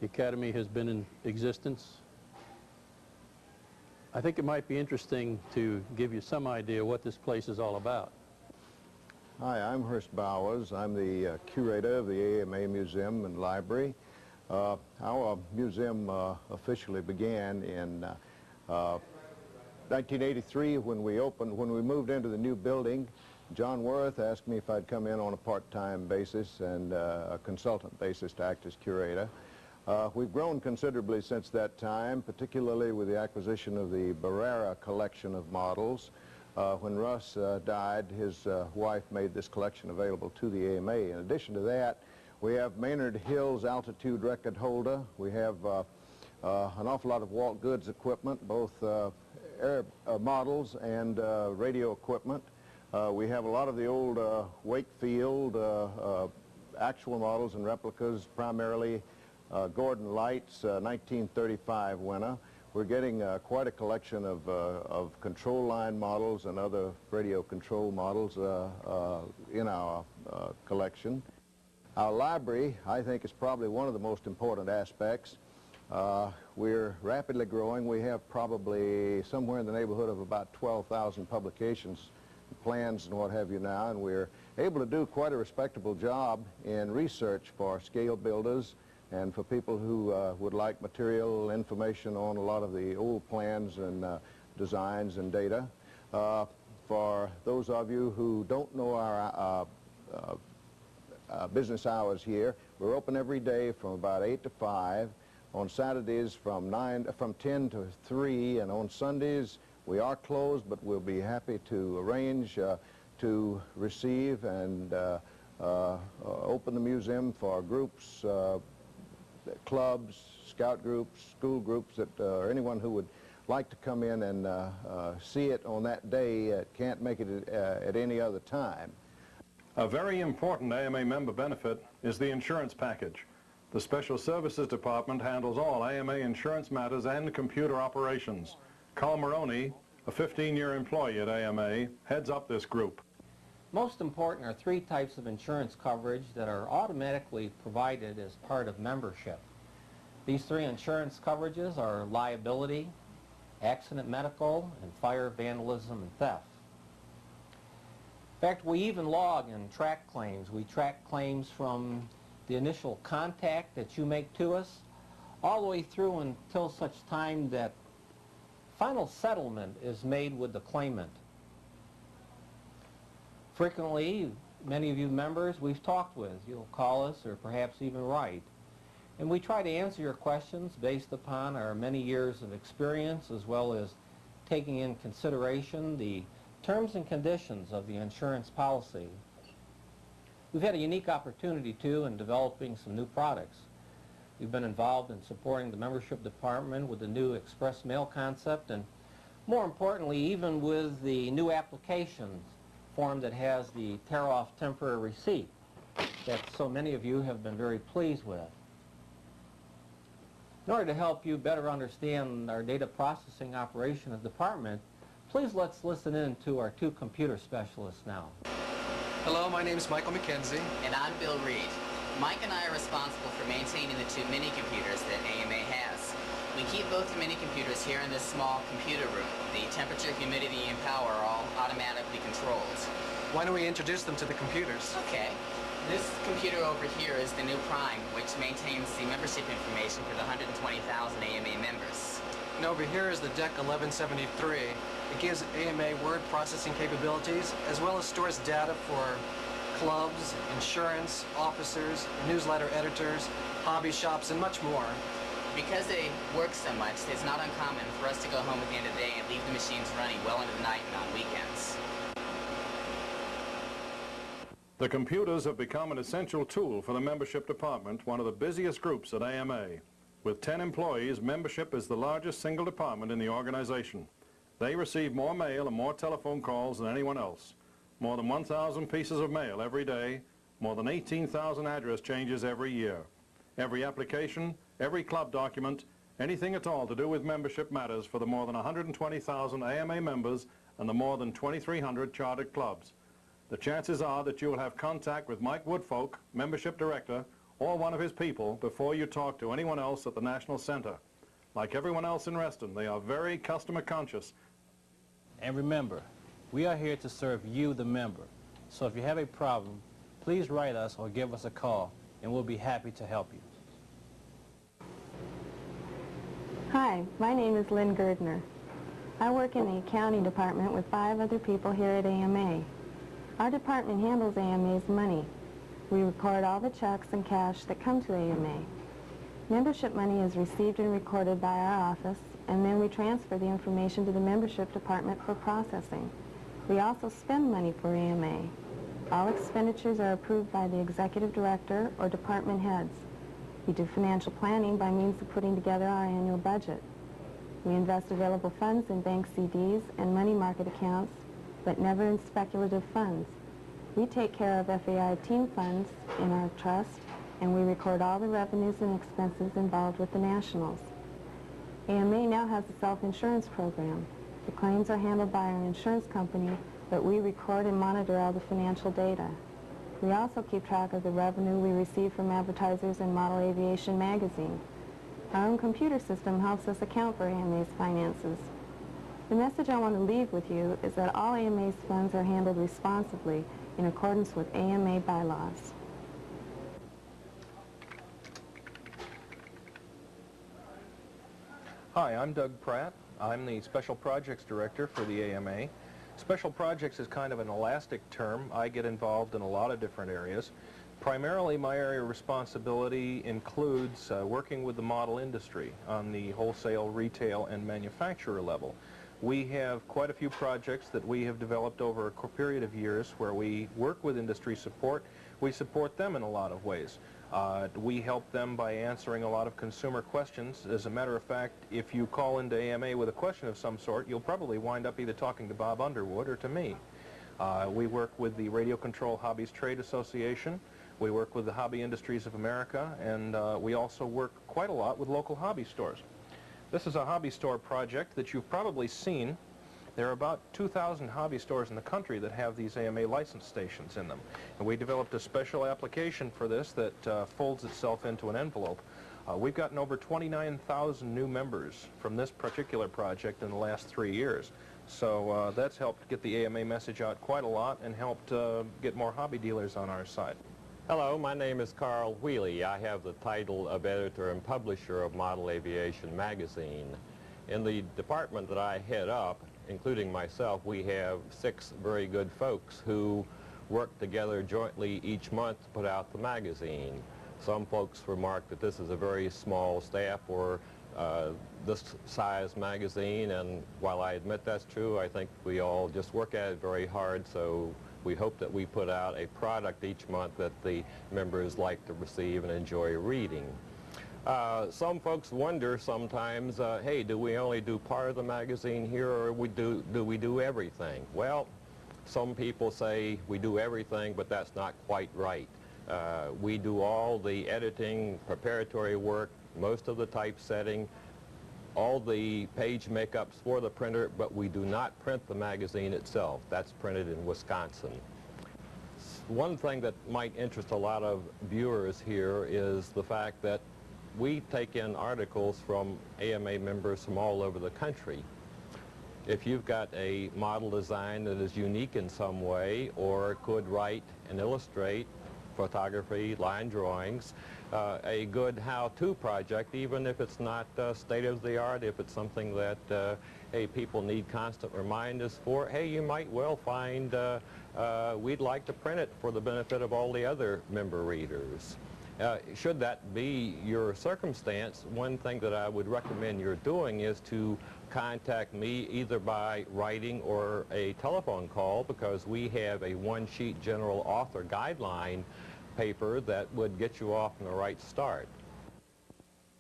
the Academy has been in existence. I think it might be interesting to give you some idea what this place is all about. Hi, I'm Hurst Bowers. I'm the curator of the AMA Museum and Library. Our museum officially began in 1983 when we moved into the new building. John Worth asked me if I'd come in on a part-time basis and a consultant basis to act as curator. We've grown considerably since that time, particularly with the acquisition of the Barrera collection of models. When Russ died, his wife made this collection available to the AMA. In addition to that, we have Maynard Hill's altitude record holder. We have an awful lot of Walt Goods equipment, both air models and radio equipment. We have a lot of the old Wakefield actual models and replicas, primarily Gordon Light's 1935 winner. We're getting quite a collection of control line models and other radio control models in our collection. Our library, I think, is probably one of the most important aspects. We're rapidly growing. We have probably somewhere in the neighborhood of about 12,000 publications, plans and what have you now, and we're able to do quite a respectable job in research for scale builders and for people who would like material information on a lot of the old plans and designs and data. For those of you who don't know our business hours here, we're open every day from about 8 to 5, on Saturdays from 10 to 3, and on Sundays we are closed, but we'll be happy to arrange to receive and open the museum for groups, clubs, scout groups, school groups, or anyone who would like to come in and see it on that day, can't make it at any other time. A very important AMA member benefit is the insurance package. The Special Services Department handles all AMA insurance matters and computer operations. Carl Maroney, a 15-year employee at AMA, heads up this group. Most important are three types of insurance coverage that are automatically provided as part of membership. These three insurance coverages are liability, accident medical, and fire, vandalism, and theft. In fact, we even log and track claims. We track claims from the initial contact that you make to us all the way through until such time that final settlement is made with the claimant. Frequently, many of you members we've talked with. You'll call us or perhaps even write. And we try to answer your questions based upon our many years of experience, as well as taking in consideration the terms and conditions of the insurance policy. We've had a unique opportunity, too, in developing some new products. We've been involved in supporting the membership department with the new express mail concept, and more importantly, even with the new application form that has the tear-off temporary receipt that so many of you have been very pleased with. In order to help you better understand our data processing operation of the department, please let's listen in to our two computer specialists now. Hello, my name is Michael McKenzie. And I'm Bill Reed. Mike and I are responsible for maintaining the two mini-computers that AMA has. We keep both the mini-computers here in this small computer room. The temperature, humidity, and power are all automatically controlled. Why don't we introduce them to the computers? Okay. This computer over here is the new Prime, which maintains the membership information for the 120,000 AMA members. And over here is the DEC 1173. It gives AMA word processing capabilities, as well as stores data for clubs, insurance, officers, newsletter editors, hobby shops, and much more. Because they work so much, it's not uncommon for us to go home at the end of the day and leave the machines running well into the night and on weekends. The computers have become an essential tool for the membership department, one of the busiest groups at AMA. With 10 employees, membership is the largest single department in the organization. They receive more mail and more telephone calls than anyone else. More than 1,000 pieces of mail every day, more than 18,000 address changes every year. Every application, every club document, anything at all to do with membership matters for the more than 120,000 AMA members and the more than 2,300 chartered clubs. The chances are that you will have contact with Mike Woodfolk, membership director, or one of his people before you talk to anyone else at the National Center. Like everyone else in Reston, they are very customer conscious. And remember, we are here to serve you, the member. So if you have a problem, please write us or give us a call, and we'll be happy to help you. Hi, my name is Lynn Girdner. I work in the accounting department with 5 other people here at AMA. Our department handles AMA's money. We record all the checks and cash that come to AMA. Membership money is received and recorded by our office, and then we transfer the information to the membership department for processing. We also spend money for AMA. All expenditures are approved by the executive director or department heads. We do financial planning by means of putting together our annual budget. We invest available funds in bank CDs and money market accounts, but never in speculative funds. We take care of FAI team funds in our trust, and we record all the revenues and expenses involved with the Nationals. AMA now has a self-insurance program. The claims are handled by our insurance company, but we record and monitor all the financial data. We also keep track of the revenue we receive from advertisers in Model Aviation magazine. Our own computer system helps us account for AMA's finances. The message I want to leave with you is that all AMA's funds are handled responsibly in accordance with AMA bylaws. Hi, I'm Doug Pratt. I'm the Special Projects Director for the AMA. Special Projects is kind of an elastic term. I get involved in a lot of different areas. Primarily, my area of responsibility includes working with the model industry on the wholesale, retail, and manufacturer level. We have quite a few projects that we have developed over a period of years where we work with industry support. We support them in a lot of ways. We help them by answering a lot of consumer questions. As a matter of fact, if you call into AMA with a question of some sort, you'll probably wind up either talking to Bob Underwood or to me. We work with the Radio Control Hobbies Trade Association. We work with the Hobby Industries of America, and we also work quite a lot with local hobby stores. This is a hobby store project that you've probably seen. There are about 2,000 hobby stores in the country that have these AMA license stations in them. And we developed a special application for this that folds itself into an envelope. We've gotten over 29,000 new members from this particular project in the last 3 years. So that's helped get the AMA message out quite a lot and helped get more hobby dealers on our side. Hello, my name is Carl Wheely. I have the title of editor and publisher of Model Aviation magazine. In the department that I head up, including myself, we have 6 very good folks who work together jointly each month to put out the magazine. Some folks remark that this is a very small staff for this size magazine, and while I admit that's true, I think we all just work at it very hard, so we hope that we put out a product each month that the members like to receive and enjoy reading. Some folks wonder sometimes, hey, do we only do part of the magazine here, or do we do everything? Well, some people say we do everything, but that's not quite right. We do all the editing, preparatory work, most of the typesetting, all the page makeups for the printer, but we do not print the magazine itself. That's printed in Wisconsin. One thing that might interest a lot of viewers here is the fact that we take in articles from AMA members from all over the country. If you've got a model design that is unique in some way, or could write and illustrate photography, line drawings, a good how-to project, even if it's not state-of-the-art, if it's something that hey, people need constant reminders for, hey, you might well find we'd like to print it for the benefit of all the other member readers. Should that be your circumstance, one thing that I would recommend you're doing is to contact me either by writing or a telephone call, because we have a one-sheet general author guideline paper that would get you off on the right start.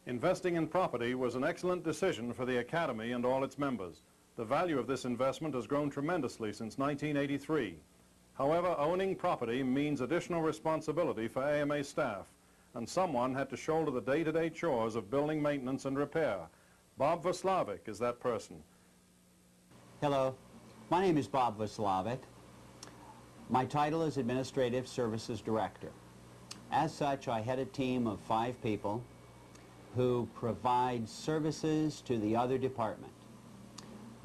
Investing in property was an excellent decision for the Academy and all its members. The value of this investment has grown tremendously since 1983. However, owning property means additional responsibility for AMA staff, and someone had to shoulder the day-to-day chores of building maintenance and repair. Bob Vaslavic is that person. Hello, my name is Bob Vaslavic. My title is Administrative Services Director. As such, I head a team of 5 people who provide services to the other department.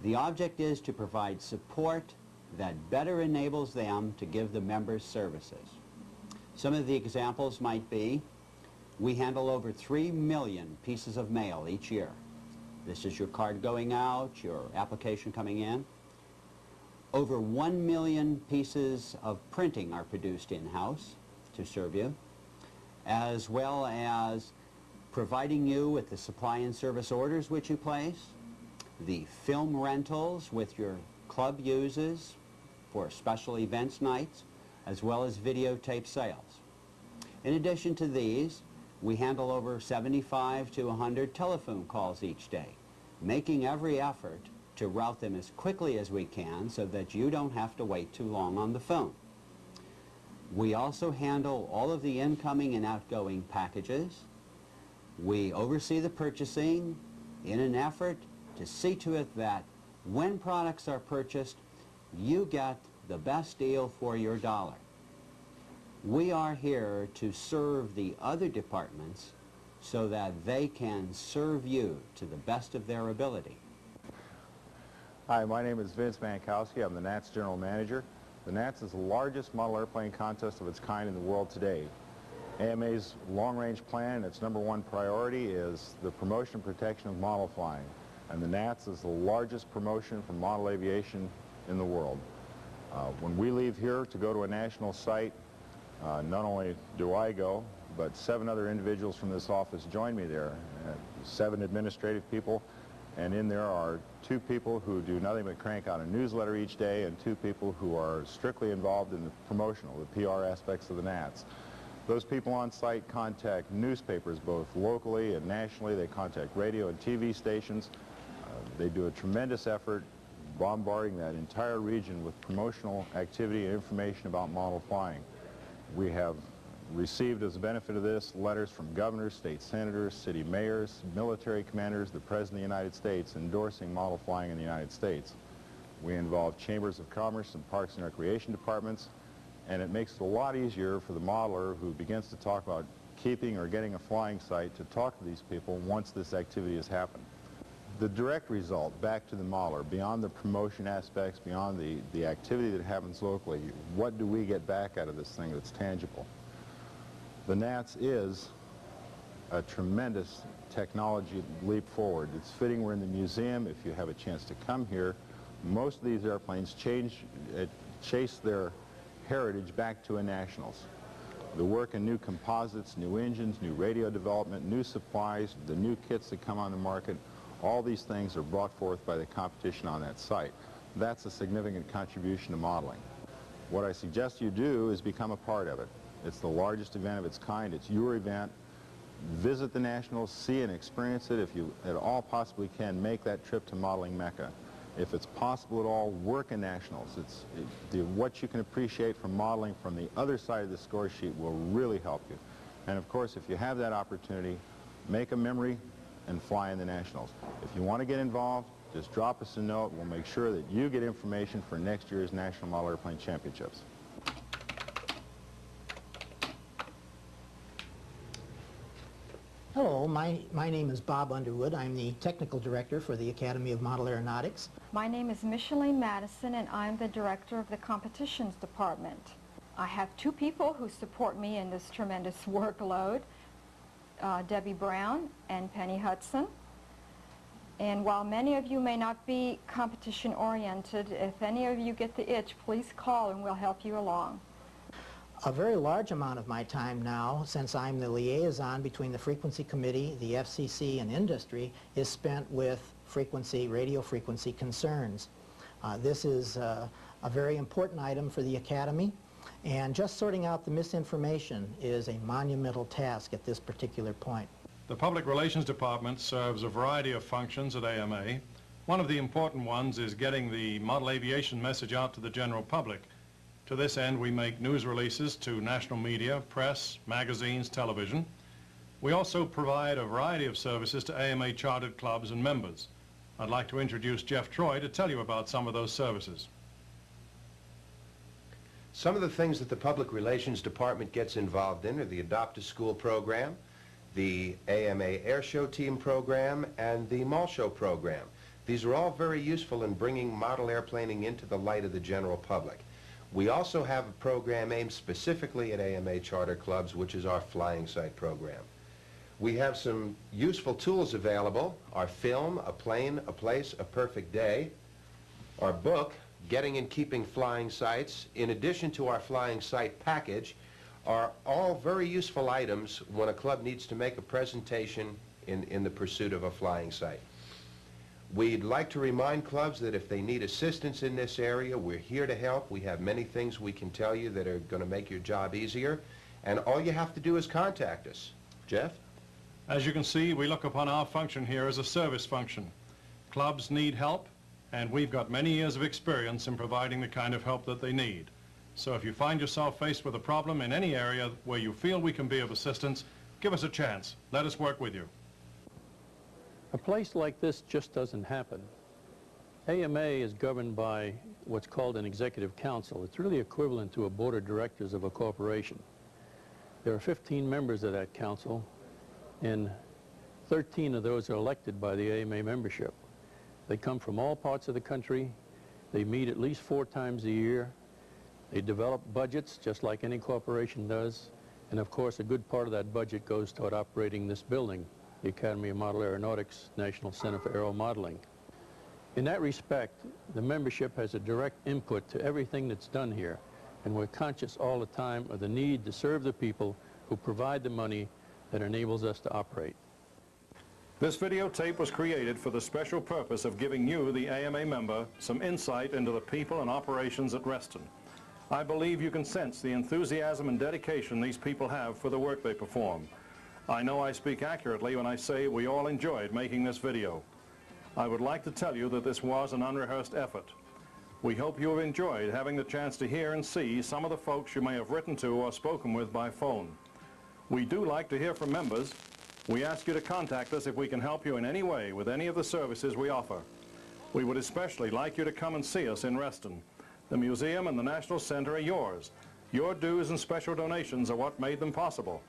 The object is to provide support that better enables them to give the members services. Some of the examples might be, we handle over 3 million pieces of mail each year. This is your card going out, your application coming in. Over 1 million pieces of printing are produced in-house to serve you, as well as providing you with the supply and service orders which you place, the film rentals with your club uses for special events nights, as well as videotape sales. In addition to these, we handle over 75 to 100 telephone calls each day, making every effort to route them as quickly as we can so that you don't have to wait too long on the phone. We also handle all of the incoming and outgoing packages. We oversee the purchasing in an effort to see to it that when products are purchased, you get the best deal for your dollar. We are here to serve the other departments so that they can serve you to the best of their ability. Hi, my name is Vince Mankowski. I'm the NATS General Manager. The NATS is the largest model airplane contest of its kind in the world today. AMA's long-range plan, its #1 priority is the promotion and protection of model flying. And the NATS is the largest promotion for model aviation in the world. When we leave here to go to a national site, not only do I go, but 7 other individuals from this office join me there. 7 administrative people And in there are 2 people who do nothing but crank out a newsletter each day and 2 people who are strictly involved in the promotional, the PR aspects of the Nats. Those people on site contact newspapers both locally and nationally. They contact radio and TV stations. They do a tremendous effort bombarding that entire region with promotional activity and information about model flying. We have received as a benefit of this letters from governors, state senators, city mayors, military commanders, the President of the United States endorsing model flying in the United States. We involve chambers of commerce and parks and recreation departments, and it makes it a lot easier for the modeler who begins to talk about keeping or getting a flying site to talk to these people once this activity has happened. The direct result back to the modeler, beyond the promotion aspects, beyond the activity that happens locally, what do we get back out of this thing that's tangible? The Nats is a tremendous technology leap forward. It's fitting we're in the museum. If you have a chance to come here, most of these airplanes chase their heritage back to a nationals. The work in new composites, new engines, new radio development, new supplies, the new kits that come on the market, all these things are brought forth by the competition on that site. That's a significant contribution to modeling. What I suggest you do is become a part of it. It's the largest event of its kind. It's your event. Visit the Nationals, see and experience it. If you at all possibly can, make that trip to Modeling Mecca. If it's possible at all, work in Nationals. What you can appreciate from modeling from the other side of the score sheet will really help you. And of course, if you have that opportunity, make a memory and fly in the Nationals. If you want to get involved, just drop us a note. We'll make sure that you get information for next year's National Model Airplane Championships. Hello, my name is Bob Underwood. I'm the Technical Director for the Academy of Model Aeronautics. My name is Micheline Madison, and I'm the Director of the Competitions Department. I have 2 people who support me in this tremendous workload, Debbie Brown and Penny Hudson. And while many of you may not be competition-oriented, if any of you get the itch, please call and we'll help you along. A very large amount of my time now, since I'm the liaison between the Frequency Committee, the FCC, and industry, is spent with radio frequency concerns. This is a very important item for the Academy, and just sorting out the misinformation is a monumental task at this particular point. The Public Relations Department serves a variety of functions at AMA. One of the important ones is getting the model aviation message out to the general public. To this end, we make news releases to national media, press, magazines, television. We also provide a variety of services to AMA chartered clubs and members. I'd like to introduce Jeff Troy to tell you about some of those services. Some of the things that the Public Relations Department gets involved in are the Adopt a School program, the AMA Air Show Team program, and the Mall Show program. These are all very useful in bringing model airplaning into the light of the general public. We also have a program aimed specifically at AMA charter clubs, which is our Flying Sight program. We have some useful tools available: our film, A Plane, A Place, A Perfect Day, our book, Getting and Keeping Flying Sights, in addition to our Flying Sight package, are all very useful items when a club needs to make a presentation in the pursuit of a flying sight. We'd like to remind clubs that if they need assistance in this area, we're here to help. We have many things we can tell you that are going to make your job easier, and all you have to do is contact us. Jeff? As you can see, we look upon our function here as a service function. Clubs need help, and we've got many years of experience in providing the kind of help that they need. So if you find yourself faced with a problem in any area where you feel we can be of assistance, give us a chance. Let us work with you. A place like this just doesn't happen. AMA is governed by what's called an executive council. It's really equivalent to a board of directors of a corporation. There are 15 members of that council, and 13 of those are elected by the AMA membership. They come from all parts of the country. They meet at least 4 times a year. They develop budgets just like any corporation does. And of course, a good part of that budget goes toward operating this building, the Academy of Model Aeronautics National Center for Aero Modeling. In that respect, the membership has a direct input to everything that's done here, and we're conscious all the time of the need to serve the people who provide the money that enables us to operate. This videotape was created for the special purpose of giving you, the AMA member, some insight into the people and operations at Reston. I believe you can sense the enthusiasm and dedication these people have for the work they perform. I know I speak accurately when I say we all enjoyed making this video. I would like to tell you that this was an unrehearsed effort. We hope you have enjoyed having the chance to hear and see some of the folks you may have written to or spoken with by phone. We do like to hear from members. We ask you to contact us if we can help you in any way with any of the services we offer. We would especially like you to come and see us in Reston. The museum and the National Center are yours. Your dues and special donations are what made them possible.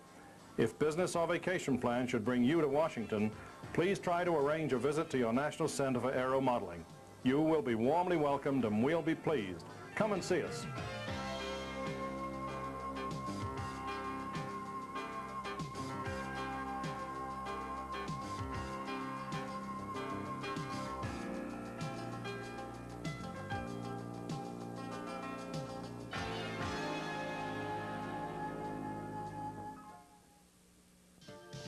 If business or vacation plans should bring you to Washington, please try to arrange a visit to your National Center for Aero Modeling. You will be warmly welcomed and we'll be pleased. Come and see us.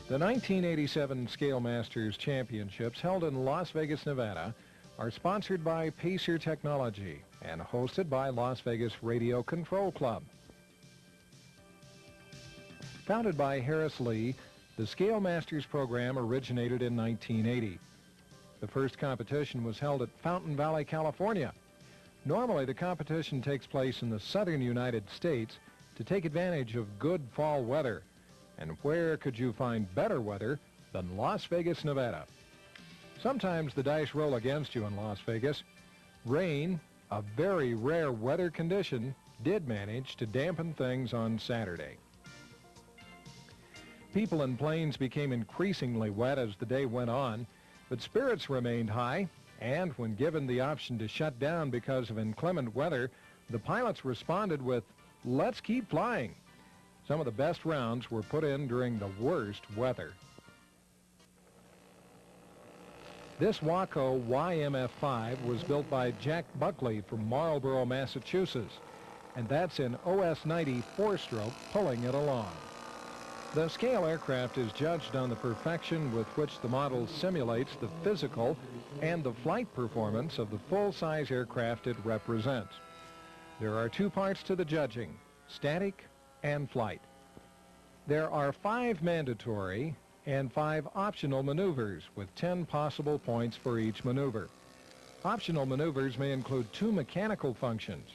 The 1987 Scale Masters Championships, held in Las Vegas, Nevada, are sponsored by Pacer Technology and hosted by Las Vegas Radio Control Club. Founded by Harris Lee, the Scale Masters program originated in 1980. The first competition was held at Fountain Valley, California. Normally, the competition takes place in the southern United States to take advantage of good fall weather. And where could you find better weather than Las Vegas, Nevada? Sometimes the dice roll against you in Las Vegas. Rain, a very rare weather condition, did manage to dampen things on Saturday. People and planes became increasingly wet as the day went on, but spirits remained high, and when given the option to shut down because of inclement weather, the pilots responded with, "Let's keep flying." Some of the best rounds were put in during the worst weather. This Waco YMF-5 was built by Jack Buckley from Marlborough, Massachusetts, and that's in OS-90 four-stroke pulling it along. The scale aircraft is judged on the perfection with which the model simulates the physical and the flight performance of the full-size aircraft it represents. There are two parts to the judging: static and flight. There are 5 mandatory and 5 optional maneuvers with 10 possible points for each maneuver. Optional maneuvers may include 2 mechanical functions.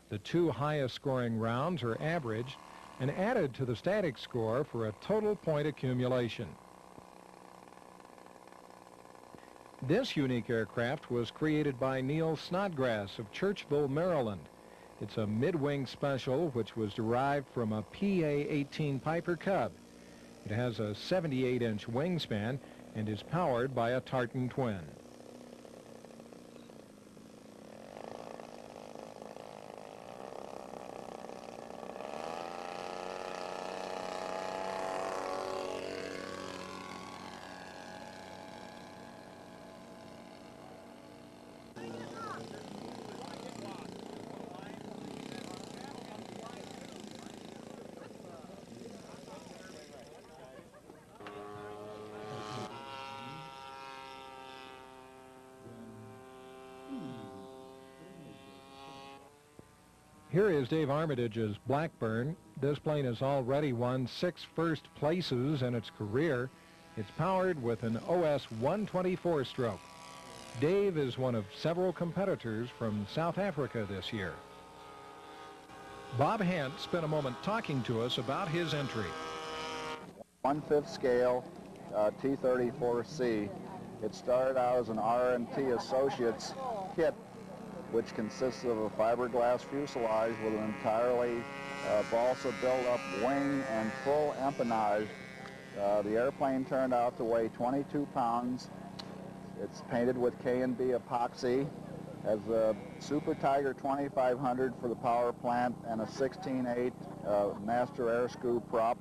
The 2 highest scoring rounds are averaged and added to the static score for a total point accumulation. This unique aircraft was created by Neil Snodgrass of Churchville, Maryland. It's a mid-wing special which was derived from a PA-18 Piper Cub. It has a 78-inch wingspan and is powered by a Tartan twin. Here is Dave Armitage's Blackburn. This plane has already won 6 first places in its career. It's powered with an OS-124 stroke. Dave is one of several competitors from South Africa this year. Bob Hent spent a moment talking to us about his entry. 1/5 scale T-34C. It started out as an R&T Associates kit, which consists of a fiberglass fuselage with an entirely balsa built-up wing and full empennage. The airplane turned out to weigh 22 pounds. It's painted with K&B epoxy, has a Super Tiger 2500 for the power plant and a 16/8 master air screw prop.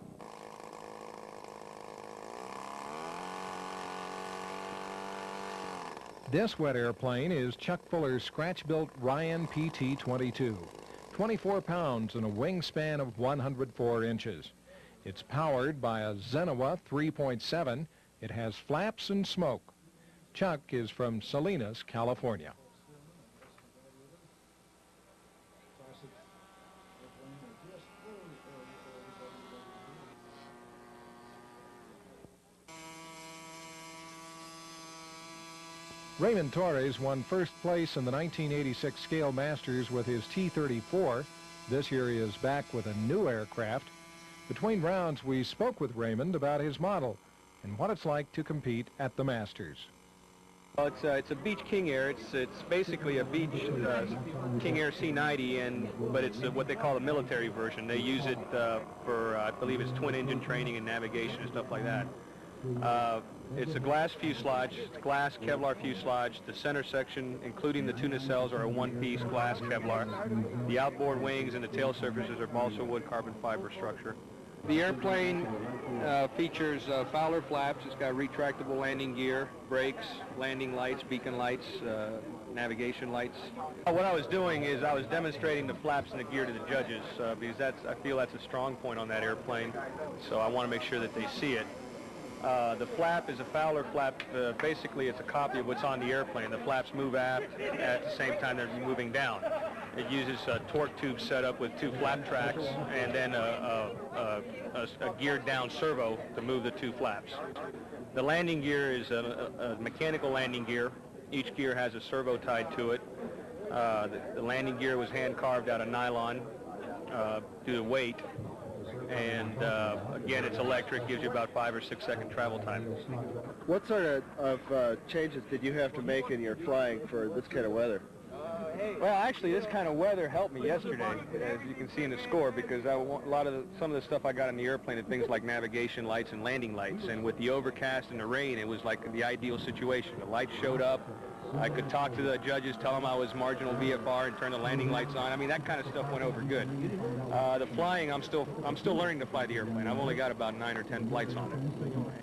This wet airplane is Chuck Fuller's scratch-built Ryan PT-22, 24 pounds and a wingspan of 104 inches. It's powered by a Zenowa 3.7 It has flaps and smoke. Chuck is from Salinas, California. Raymond Torres won first place in the 1986 Scale Masters with his T-34. This year he is back with a new aircraft. Between rounds, we spoke with Raymond about his model and what it's like to compete at the Masters. Well, it's a Beech King Air. It's basically a Beech King Air C90, but it's what they call the military version. They use it for, I believe it's twin engine training and navigation and stuff like that. It's a glass fuselage, glass Kevlar fuselage. The center section, including the two nacelles, are a one-piece glass Kevlar. The outboard wings and the tail surfaces are balsa wood carbon fiber structure. The airplane features Fowler flaps. It's got retractable landing gear, brakes, landing lights, beacon lights, navigation lights. What I was doing is I was demonstrating the flaps and the gear to the judges because I feel that's a strong point on that airplane. So I want to make sure that they see it. The flap is a Fowler flap. Basically, it's a copy of what's on the airplane. The flaps move aft at the same time they're moving down. It uses a torque tube setup with two flap tracks and then a geared down servo to move the two flaps. The landing gear is a mechanical landing gear. Each gear has a servo tied to it. The landing gear was hand carved out of nylon due to weight. And again, it's electric, gives you about 5 or 6 second travel time. What sort of changes did you have to make in your flying for this kind of weather? Well, actually, this kind of weather helped me yesterday, as you can see in the score, because some of the stuff I got on the airplane are things like navigation lights and landing lights. And with the overcast and the rain, it was like the ideal situation. The lights showed up. I could talk to the judges, tell them I was marginal VFR and turn the landing lights on. I mean, that kind of stuff went over good. The flying, I'm still learning to fly the airplane. I've only got about 9 or 10 flights on it.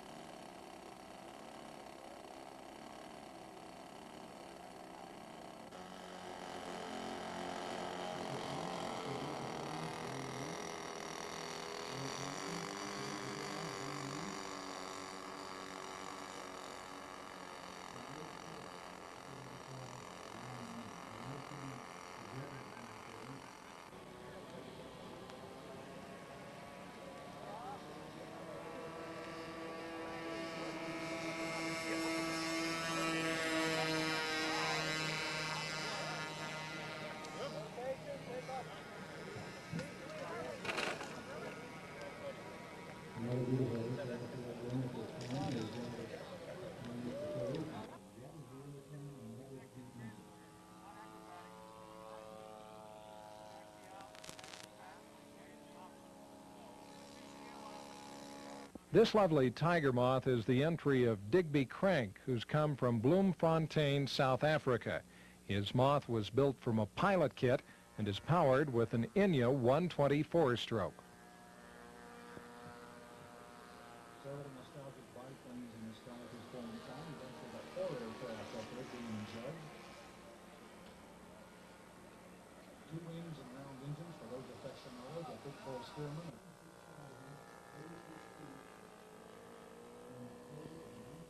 This lovely tiger moth is the entry of Digby Crank, who's come from Bloemfontein, South Africa. His moth was built from a pilot kit and is powered with an Inya 124-stroke.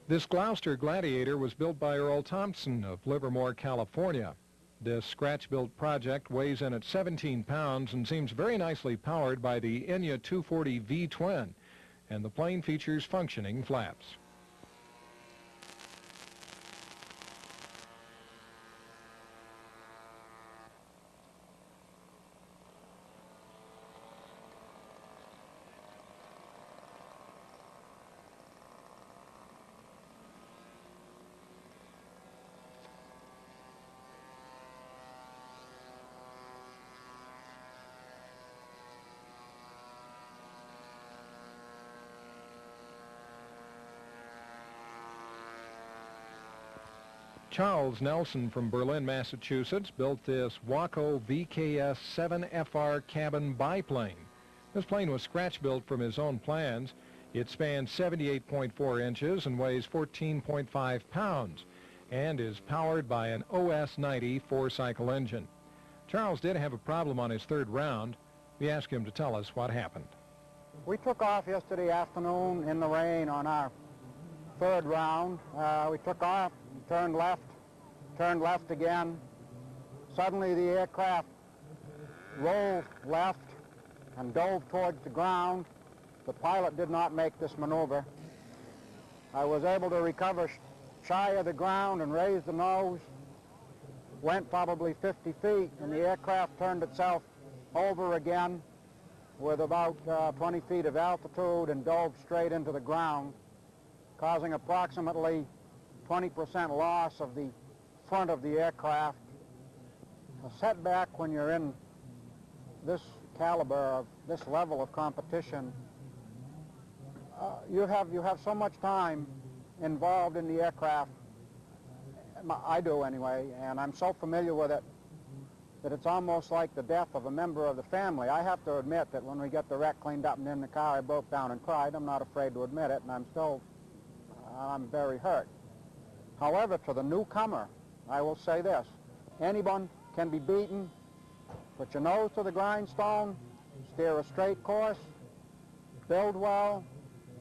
This Gloucester Gladiator was built by Earl Thompson of Livermore, California. This scratch-built project weighs in at 17 pounds and seems very nicely powered by the Inya 240 V-twin, and the plane features functioning flaps. Charles Nelson from Berlin, Massachusetts, built this Waco VKS 7FR cabin biplane. This plane was scratch-built from his own plans. It spans 78.4 inches and weighs 14.5 pounds and is powered by an OS-90 four-cycle engine. Charles did have a problem on his third round. We asked him to tell us what happened. We took off yesterday afternoon in the rain on our third round. We took off, turned left again. Suddenly the aircraft rolled left and dove towards the ground. The pilot did not make this maneuver. I was able to recover shy of the ground and raise the nose. Went probably 50 feet, and the aircraft turned itself over again with about 20 feet of altitude and dove straight into the ground, causing approximately 20% loss of the front of the aircraft. A setback when you're in this caliber, of this level of competition, you have so much time involved in the aircraft. I do anyway, and I'm so familiar with it that it's almost like the death of a member of the family. I have to admit that when we get the wreck cleaned up and in the car, I broke down and cried. I'm not afraid to admit it, and I'm very hurt. However, to the newcomer, I will say this: anyone can be beaten. Put your nose to the grindstone, steer a straight course, build well,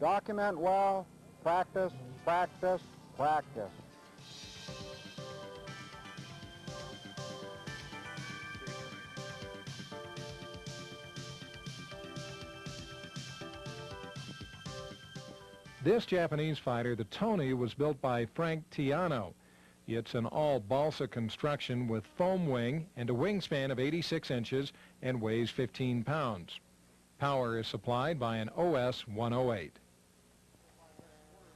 document well, practice, practice, practice. This Japanese fighter, the Tony, was built by Frank Tiano. It's an all-balsa construction with foam wing and a wingspan of 86 inches and weighs 15 pounds. Power is supplied by an OS-108.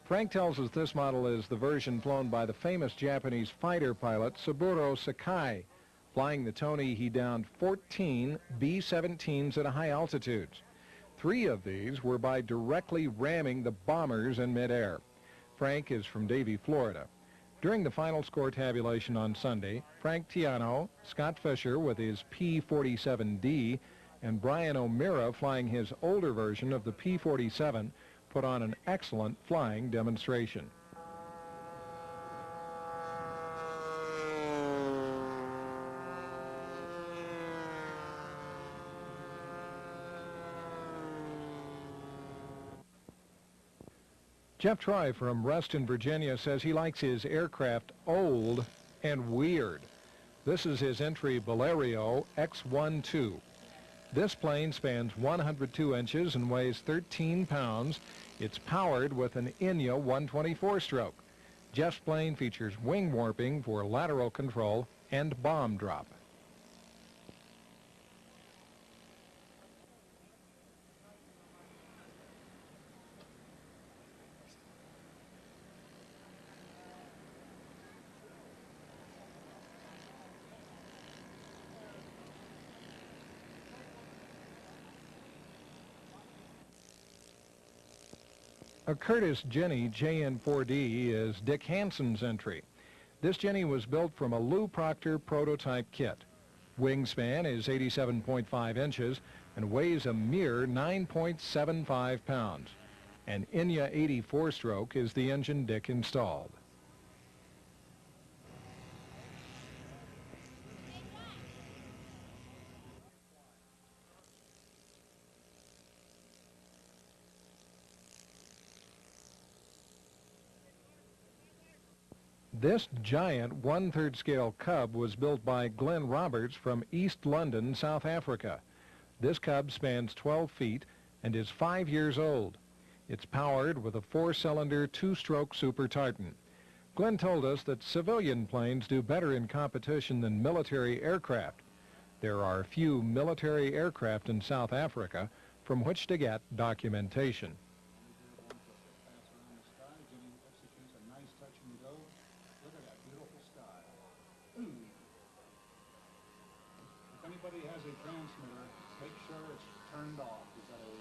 Frank tells us this model is the version flown by the famous Japanese fighter pilot Saburo Sakai. Flying the Tony, he downed 14 B-17s at high altitudes. 3 of these were by directly ramming the bombers in midair. Frank is from Davie, Florida. During the final score tabulation on Sunday, Frank Tiano, Scott Fisher with his P-47D, and Brian O'Meara flying his older version of the P-47 put on an excellent flying demonstration. Jeff Troy from Reston, Virginia says he likes his aircraft old and weird. This is his entry Valerio X-12. This plane spans 102 inches and weighs 13 pounds. It's powered with an Inya 124-stroke. Jeff's plane features wing warping for lateral control and bomb drop. A Curtiss Jenny JN4D is Dick Hansen's entry. This Jenny was built from a Lou Proctor prototype kit. Wingspan is 87.5 inches and weighs a mere 9.75 pounds. An Inya 84-stroke is the engine Dick installed. This giant 1/3 scale Cub was built by Glenn Roberts from East London, South Africa. This Cub spans 12 feet and is 5 years old. It's powered with a 4-cylinder 2-stroke Super Tartan. Glenn told us that civilian planes do better in competition than military aircraft. There are few military aircraft in South Africa from which to get documentation. Anybody has a transmitter, make sure it's turned off. We've got a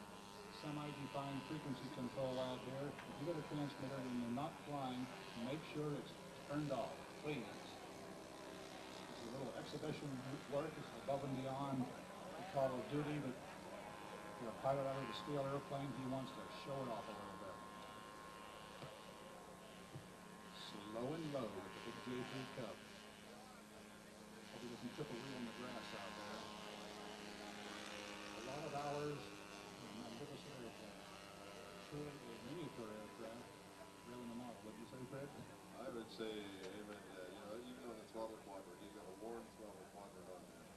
semi-defined frequency control out there. If you've got a transmitter and you're not flying, make sure it's turned off, please. It's a little exhibition work. It's above and beyond the call of duty, but for a pilot out of the steel airplane, he wants to show it off a little bit. Slow and low with the big J3 Cub. Hope he doesn't trip a wheel in the grass out there. A lot of hours, magnificent airplane. Truly a miniature aircraft. railing them out. What'd you say, Fred? I would say, amen, you know, even on the throttle quadrant, you got a worn throttle quadrant on there.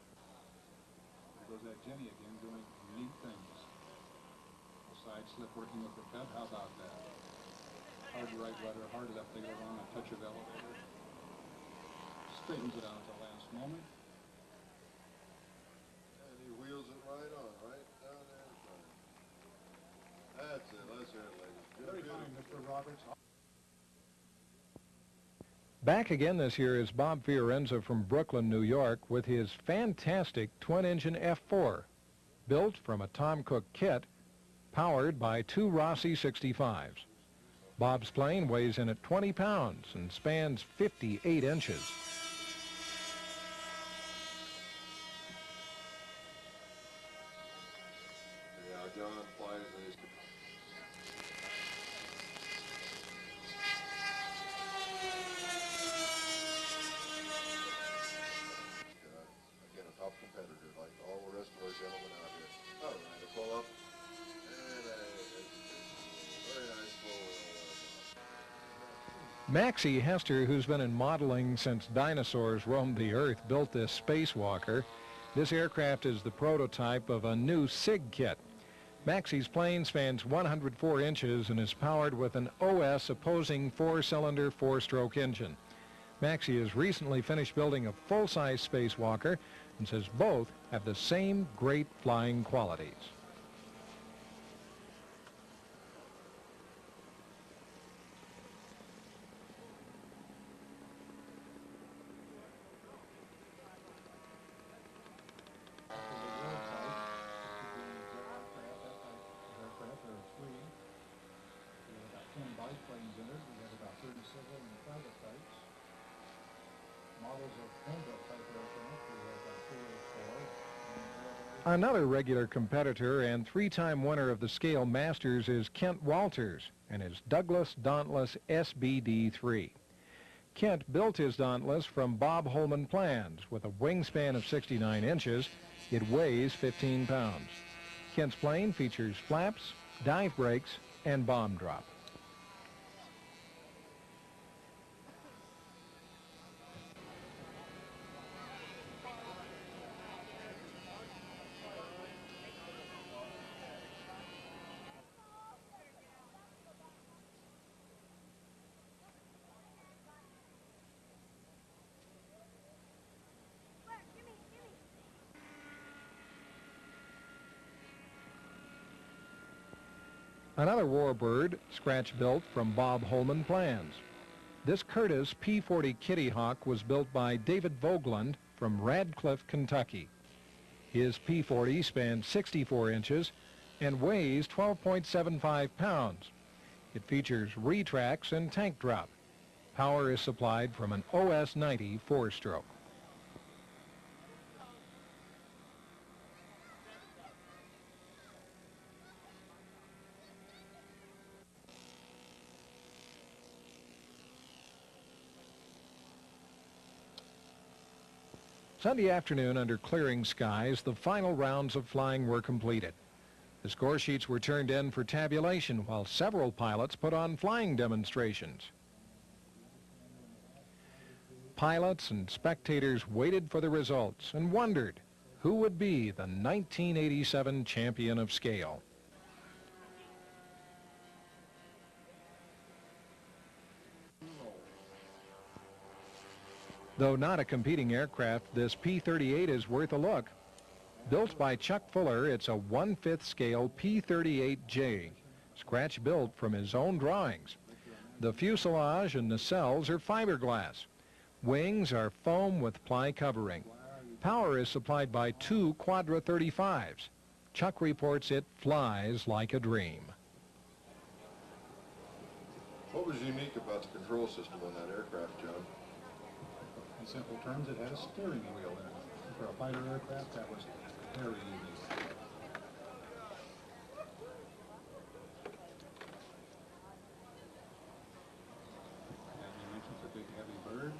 There goes that Jenny again doing neat things. A side slip working with the ped, how about that? Hard right rudder, hard left aileron, a touch of elevator. Straightens it out at the last moment. And he wheels it right on, right down there in front. That's it, let's hear it, ladies. Very fine, Mr. Roberts. Back again this year is Bob Fiorenza from Brooklyn, New York, with his fantastic twin-engine F4, built from a Tom Cook kit, powered by two Rossi 65s. Bob's plane weighs in at 20 pounds and spans 58 inches. Yeah, John flies these. Again, a top competitor, like all the rest of our gentlemen out here. All right, a pull up. And a very nice full. Maxie Hester, who's been in modeling since dinosaurs roamed the Earth, built this spacewalker. This aircraft is the prototype of a new SIG kit. Maxie's plane spans 104 inches and is powered with an OS opposing four-cylinder, four-stroke engine. Maxie has recently finished building a full-size spacewalker and says both have the same great flying qualities. Another regular competitor and three-time winner of the Scale Masters is Kent Walters and his Douglas Dauntless SBD-3. Kent built his Dauntless from Bob Holman plans with a wingspan of 69 inches. It weighs 15 pounds. Kent's plane features flaps, dive brakes, and bomb drop. Another Warbird, scratch-built from Bob Holman plans. This Curtiss P-40 Kitty Hawk was built by David Vogeland from Radcliffe, Kentucky. His P-40 spans 64 inches and weighs 12.75 pounds. It features retracts and tank drop. Power is supplied from an OS-90 four-stroke. Sunday afternoon, under clearing skies, the final rounds of flying were completed. The score sheets were turned in for tabulation while several pilots put on flying demonstrations. Pilots and spectators waited for the results and wondered who would be the 1987 champion of scale. Though not a competing aircraft, this P-38 is worth a look. Built by Chuck Fuller, it's a 1/5 scale P-38J, scratch-built from his own drawings. The fuselage and nacelles are fiberglass. Wings are foam with ply covering. Power is supplied by two Quadra 35s. Chuck reports it flies like a dream. What was unique about the control system on that aircraft, John? In simple terms, it had a steering wheel in it. For a fighter aircraft, that was very unique. As you mentioned, it's a big, heavy bird.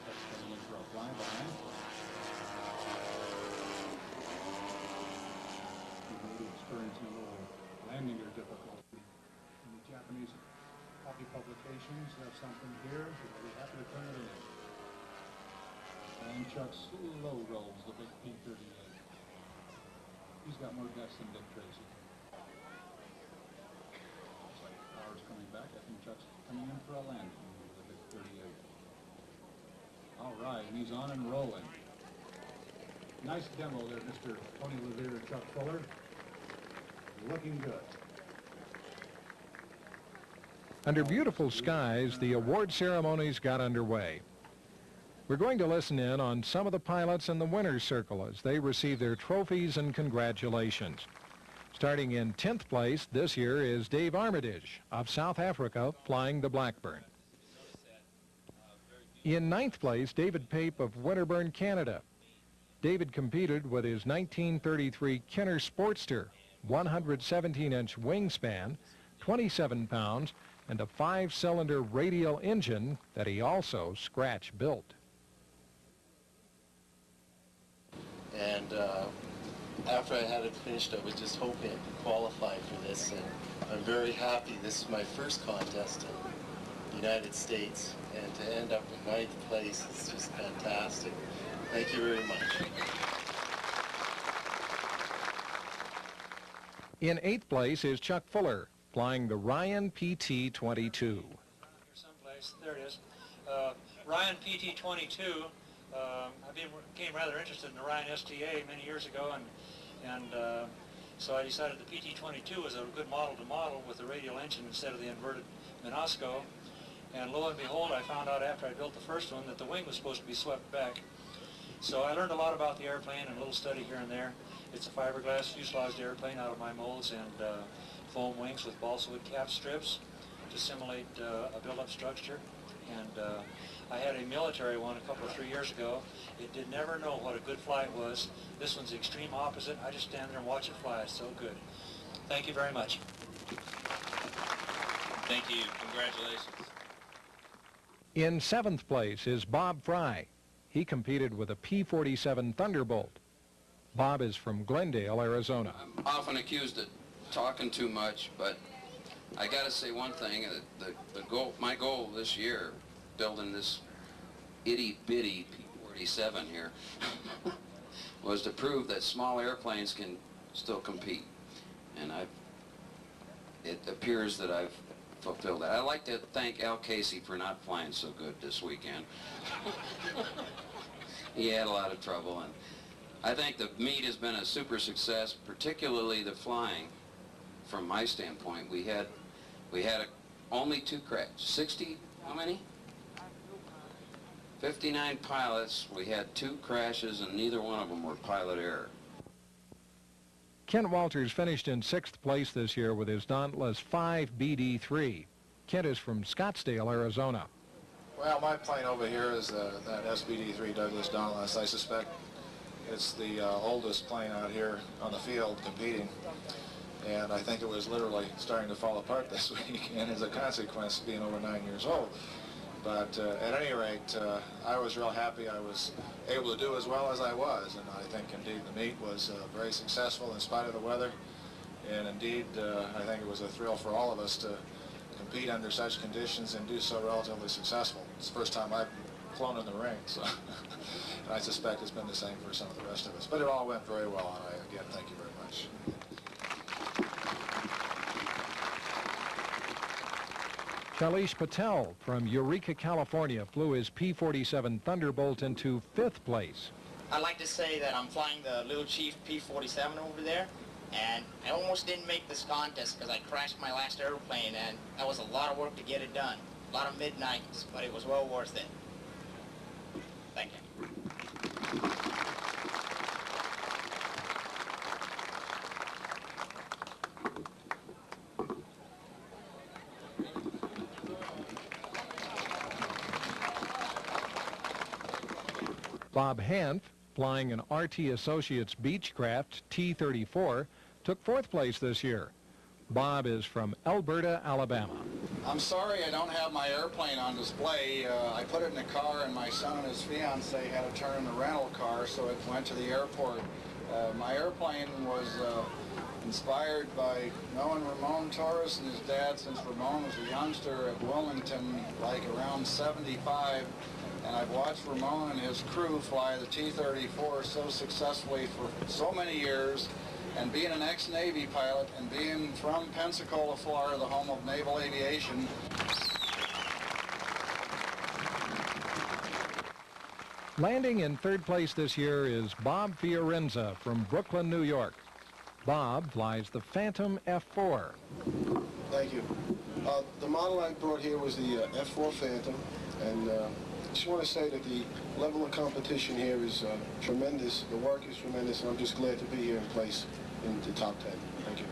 That's coming in for a flyby. You may be experiencing a little landing gear difficulty. Publications have something here, so we'll be happy to turn it in. And Chuck's low rolls, the big P-38. He's got more guts than Dick Tracy. Looks like power's coming back. I think Chuck's coming in for a landing with the big 38. All right, he's on and rolling. Nice demo there, Mr. Tony Levere and Chuck Fuller. Looking good. Under beautiful skies, the award ceremonies got underway. We're going to listen in on some of the pilots in the winner's circle as they receive their trophies and congratulations. Starting in 10th place this year is Dave Armitage of South Africa flying the Blackburn. In 9th place, David Pape of Winterburn, Canada. David competed with his 1933 Kenner Sportster, 117-inch wingspan, 27 pounds, and a 5-cylinder radial engine that he also scratch-built. And after I had it finished, I was just hoping I could qualify for this, and I'm very happy. This is my first contest in the United States, and to end up in 9th place is just fantastic. Thank you very much. In 8th place is Chuck Fuller, flying the Ryan PT-22. Someplace, there it is. Ryan PT-22. I became rather interested in the Ryan STA many years ago, and so I decided the PT-22 was a good model to model with the radial engine instead of the inverted Minasco. And lo and behold, I found out after I built the first one that the wing was supposed to be swept back. So I learned a lot about the airplane and a little study here and there. It's a fiberglass fuselaged airplane out of my molds and foam wings with balsa wood cap strips to simulate a build-up structure. And I had a military one a couple of 3 years ago. It did never know what a good flight was. This one's the extreme opposite. I just stand there and watch it fly. It's so good. Thank you very much. Thank you. Congratulations. In 7th place is Bob Fry. He competed with a P-47 Thunderbolt. Bob is from Glendale, Arizona. I'm often accused of talking too much, but I got to say one thing. My goal this year, building this itty-bitty P-47 here, was to prove that small airplanes can still compete. And it appears that I've fulfilled that. I'd like to thank Al Casey for not flying so good this weekend. He had a lot of trouble, and I think the meet has been a super success, particularly the flying. From my standpoint, we had only 2 crashes. 60, how many? 59 pilots. We had 2 crashes, and neither one of them were pilot error. Kent Walters finished in 6th place this year with his Dauntless 5 BD3. Kent is from Scottsdale, Arizona. Well, my plane over here is that SBD-3 Douglas Dauntless. I suspect it's the oldest plane out here on the field competing. And I think it was literally starting to fall apart this week, and as a consequence, being over 9 years old. But at any rate, I was real happy I was able to do as well as I was, and I think indeed the meet was very successful in spite of the weather. And indeed, I think it was a thrill for all of us to compete under such conditions and do so relatively successful. It's the first time I've flown in the ring, so and I suspect it's been the same for some of the rest of us. But it all went very well, and again, thank you very much. Shailesh Patel from Eureka, California flew his P-47 Thunderbolt into 5th place. I'd like to say that I'm flying the Little Chief P-47 over there, and I almost didn't make this contest because I crashed my last airplane, and that was a lot of work to get it done. A lot of midnights, but it was well worth it. Thank you. Bob Hanf, flying an RT Associates Beechcraft T-34, took 4th place this year. Bob is from Alberta, Alabama. I'm sorry I don't have my airplane on display. I put it in the car, and my son and his fiancée had to turn in the rental car, so it went to the airport My airplane was inspired by knowing Ramon Torres and his dad since Ramon was a youngster at Wilmington, like around 75. And I've watched Ramon and his crew fly the T-34 so successfully for so many years. And being an ex-Navy pilot and being from Pensacola, Florida, the home of naval aviation. Landing in third place this year is Bob Fiorenza from Brooklyn, New York. Bob flies the Phantom F4. Thank you. The model I brought here was the F4 Phantom, and I just want to say that the level of competition here is tremendous. The work is tremendous, and I'm just glad to be here and place in the top 10. Thank you.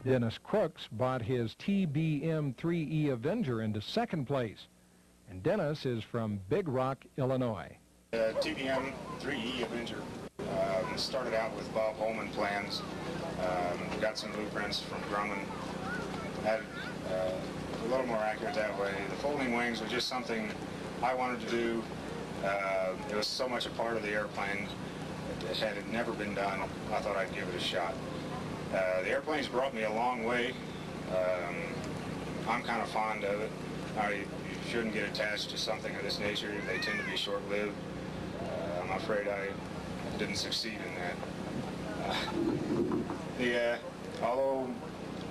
Dennis Crooks bought his TBM-3E Avenger into second place. And Dennis is from Big Rock, Illinois. TBM-3E Avenger started out with Bob Holman plans. Got some blueprints from Grumman. Had a little more accurate that way. The folding wings were just something I wanted to do. It was so much a part of the airplane. Had it never been done, I thought I'd give it a shot. The airplane's brought me a long way. I'm kind of fond of it. You shouldn't get attached to something of this nature. They tend to be short-lived. I'm afraid I didn't succeed in that. Although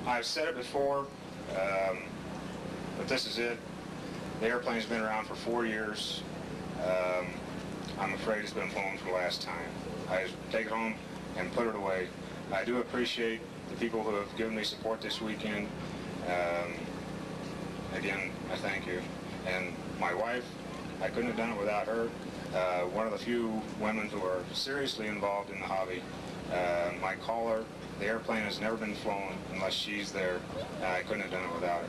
I've said it before, but this is it. The airplane's been around for 4 years. I'm afraid it's been flown for the last time. I just take it home and put it away. I do appreciate the people who have given me support this weekend. Again, I thank you. And my wife, I couldn't have done it without her. One of the few women who are seriously involved in the hobby. My caller, the airplane has never been flown unless she's there. I couldn't have done it without her.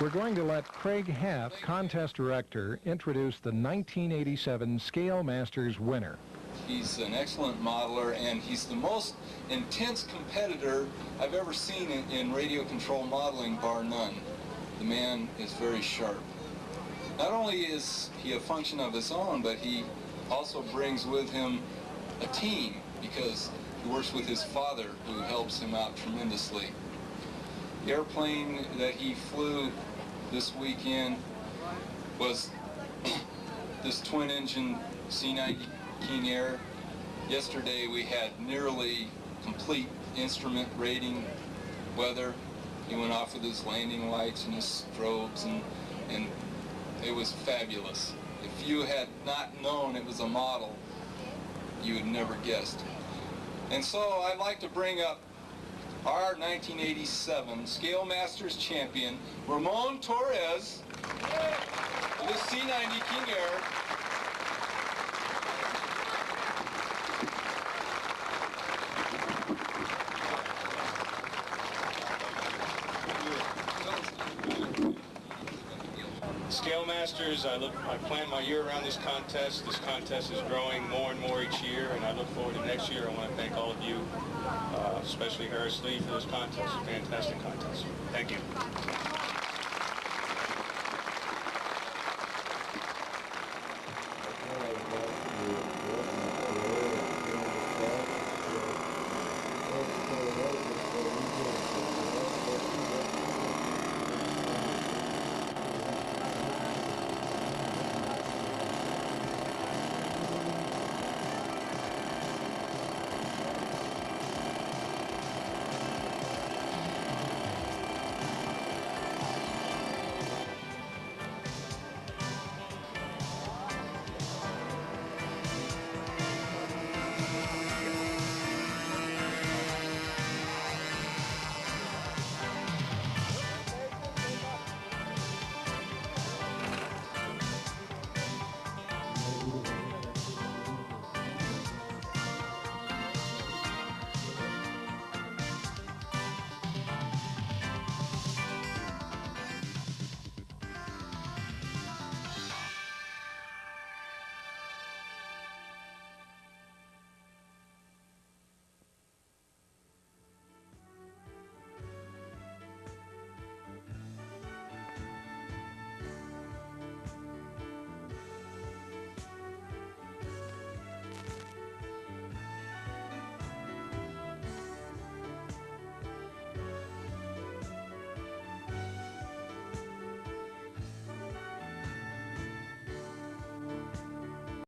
We're going to let Craig Haff, contest director, introduce the 1987 Scale Masters winner. He's an excellent modeler, and he's the most intense competitor I've ever seen in radio control modeling, bar none. The man is very sharp. Not only is he a function of his own, but he also brings with him a team, because he works with his father, who helps him out tremendously. The airplane that he flew this weekend was this twin-engine C-90 King Air. Yesterday we had nearly complete instrument rating weather. He went off with his landing lights and his strobes, and it was fabulous. If you had not known it was a model, you would never guessed. And so I'd like to bring up our 1987 Scale Masters champion, Ramon Torres, with his C-90 King Air. Scale Masters, I plan my year around this contest. This contest is growing more and more each year, and I look forward to next year. I want to thank all of you, especially Harris Lee, for this contest. It's a fantastic contest. Thank you.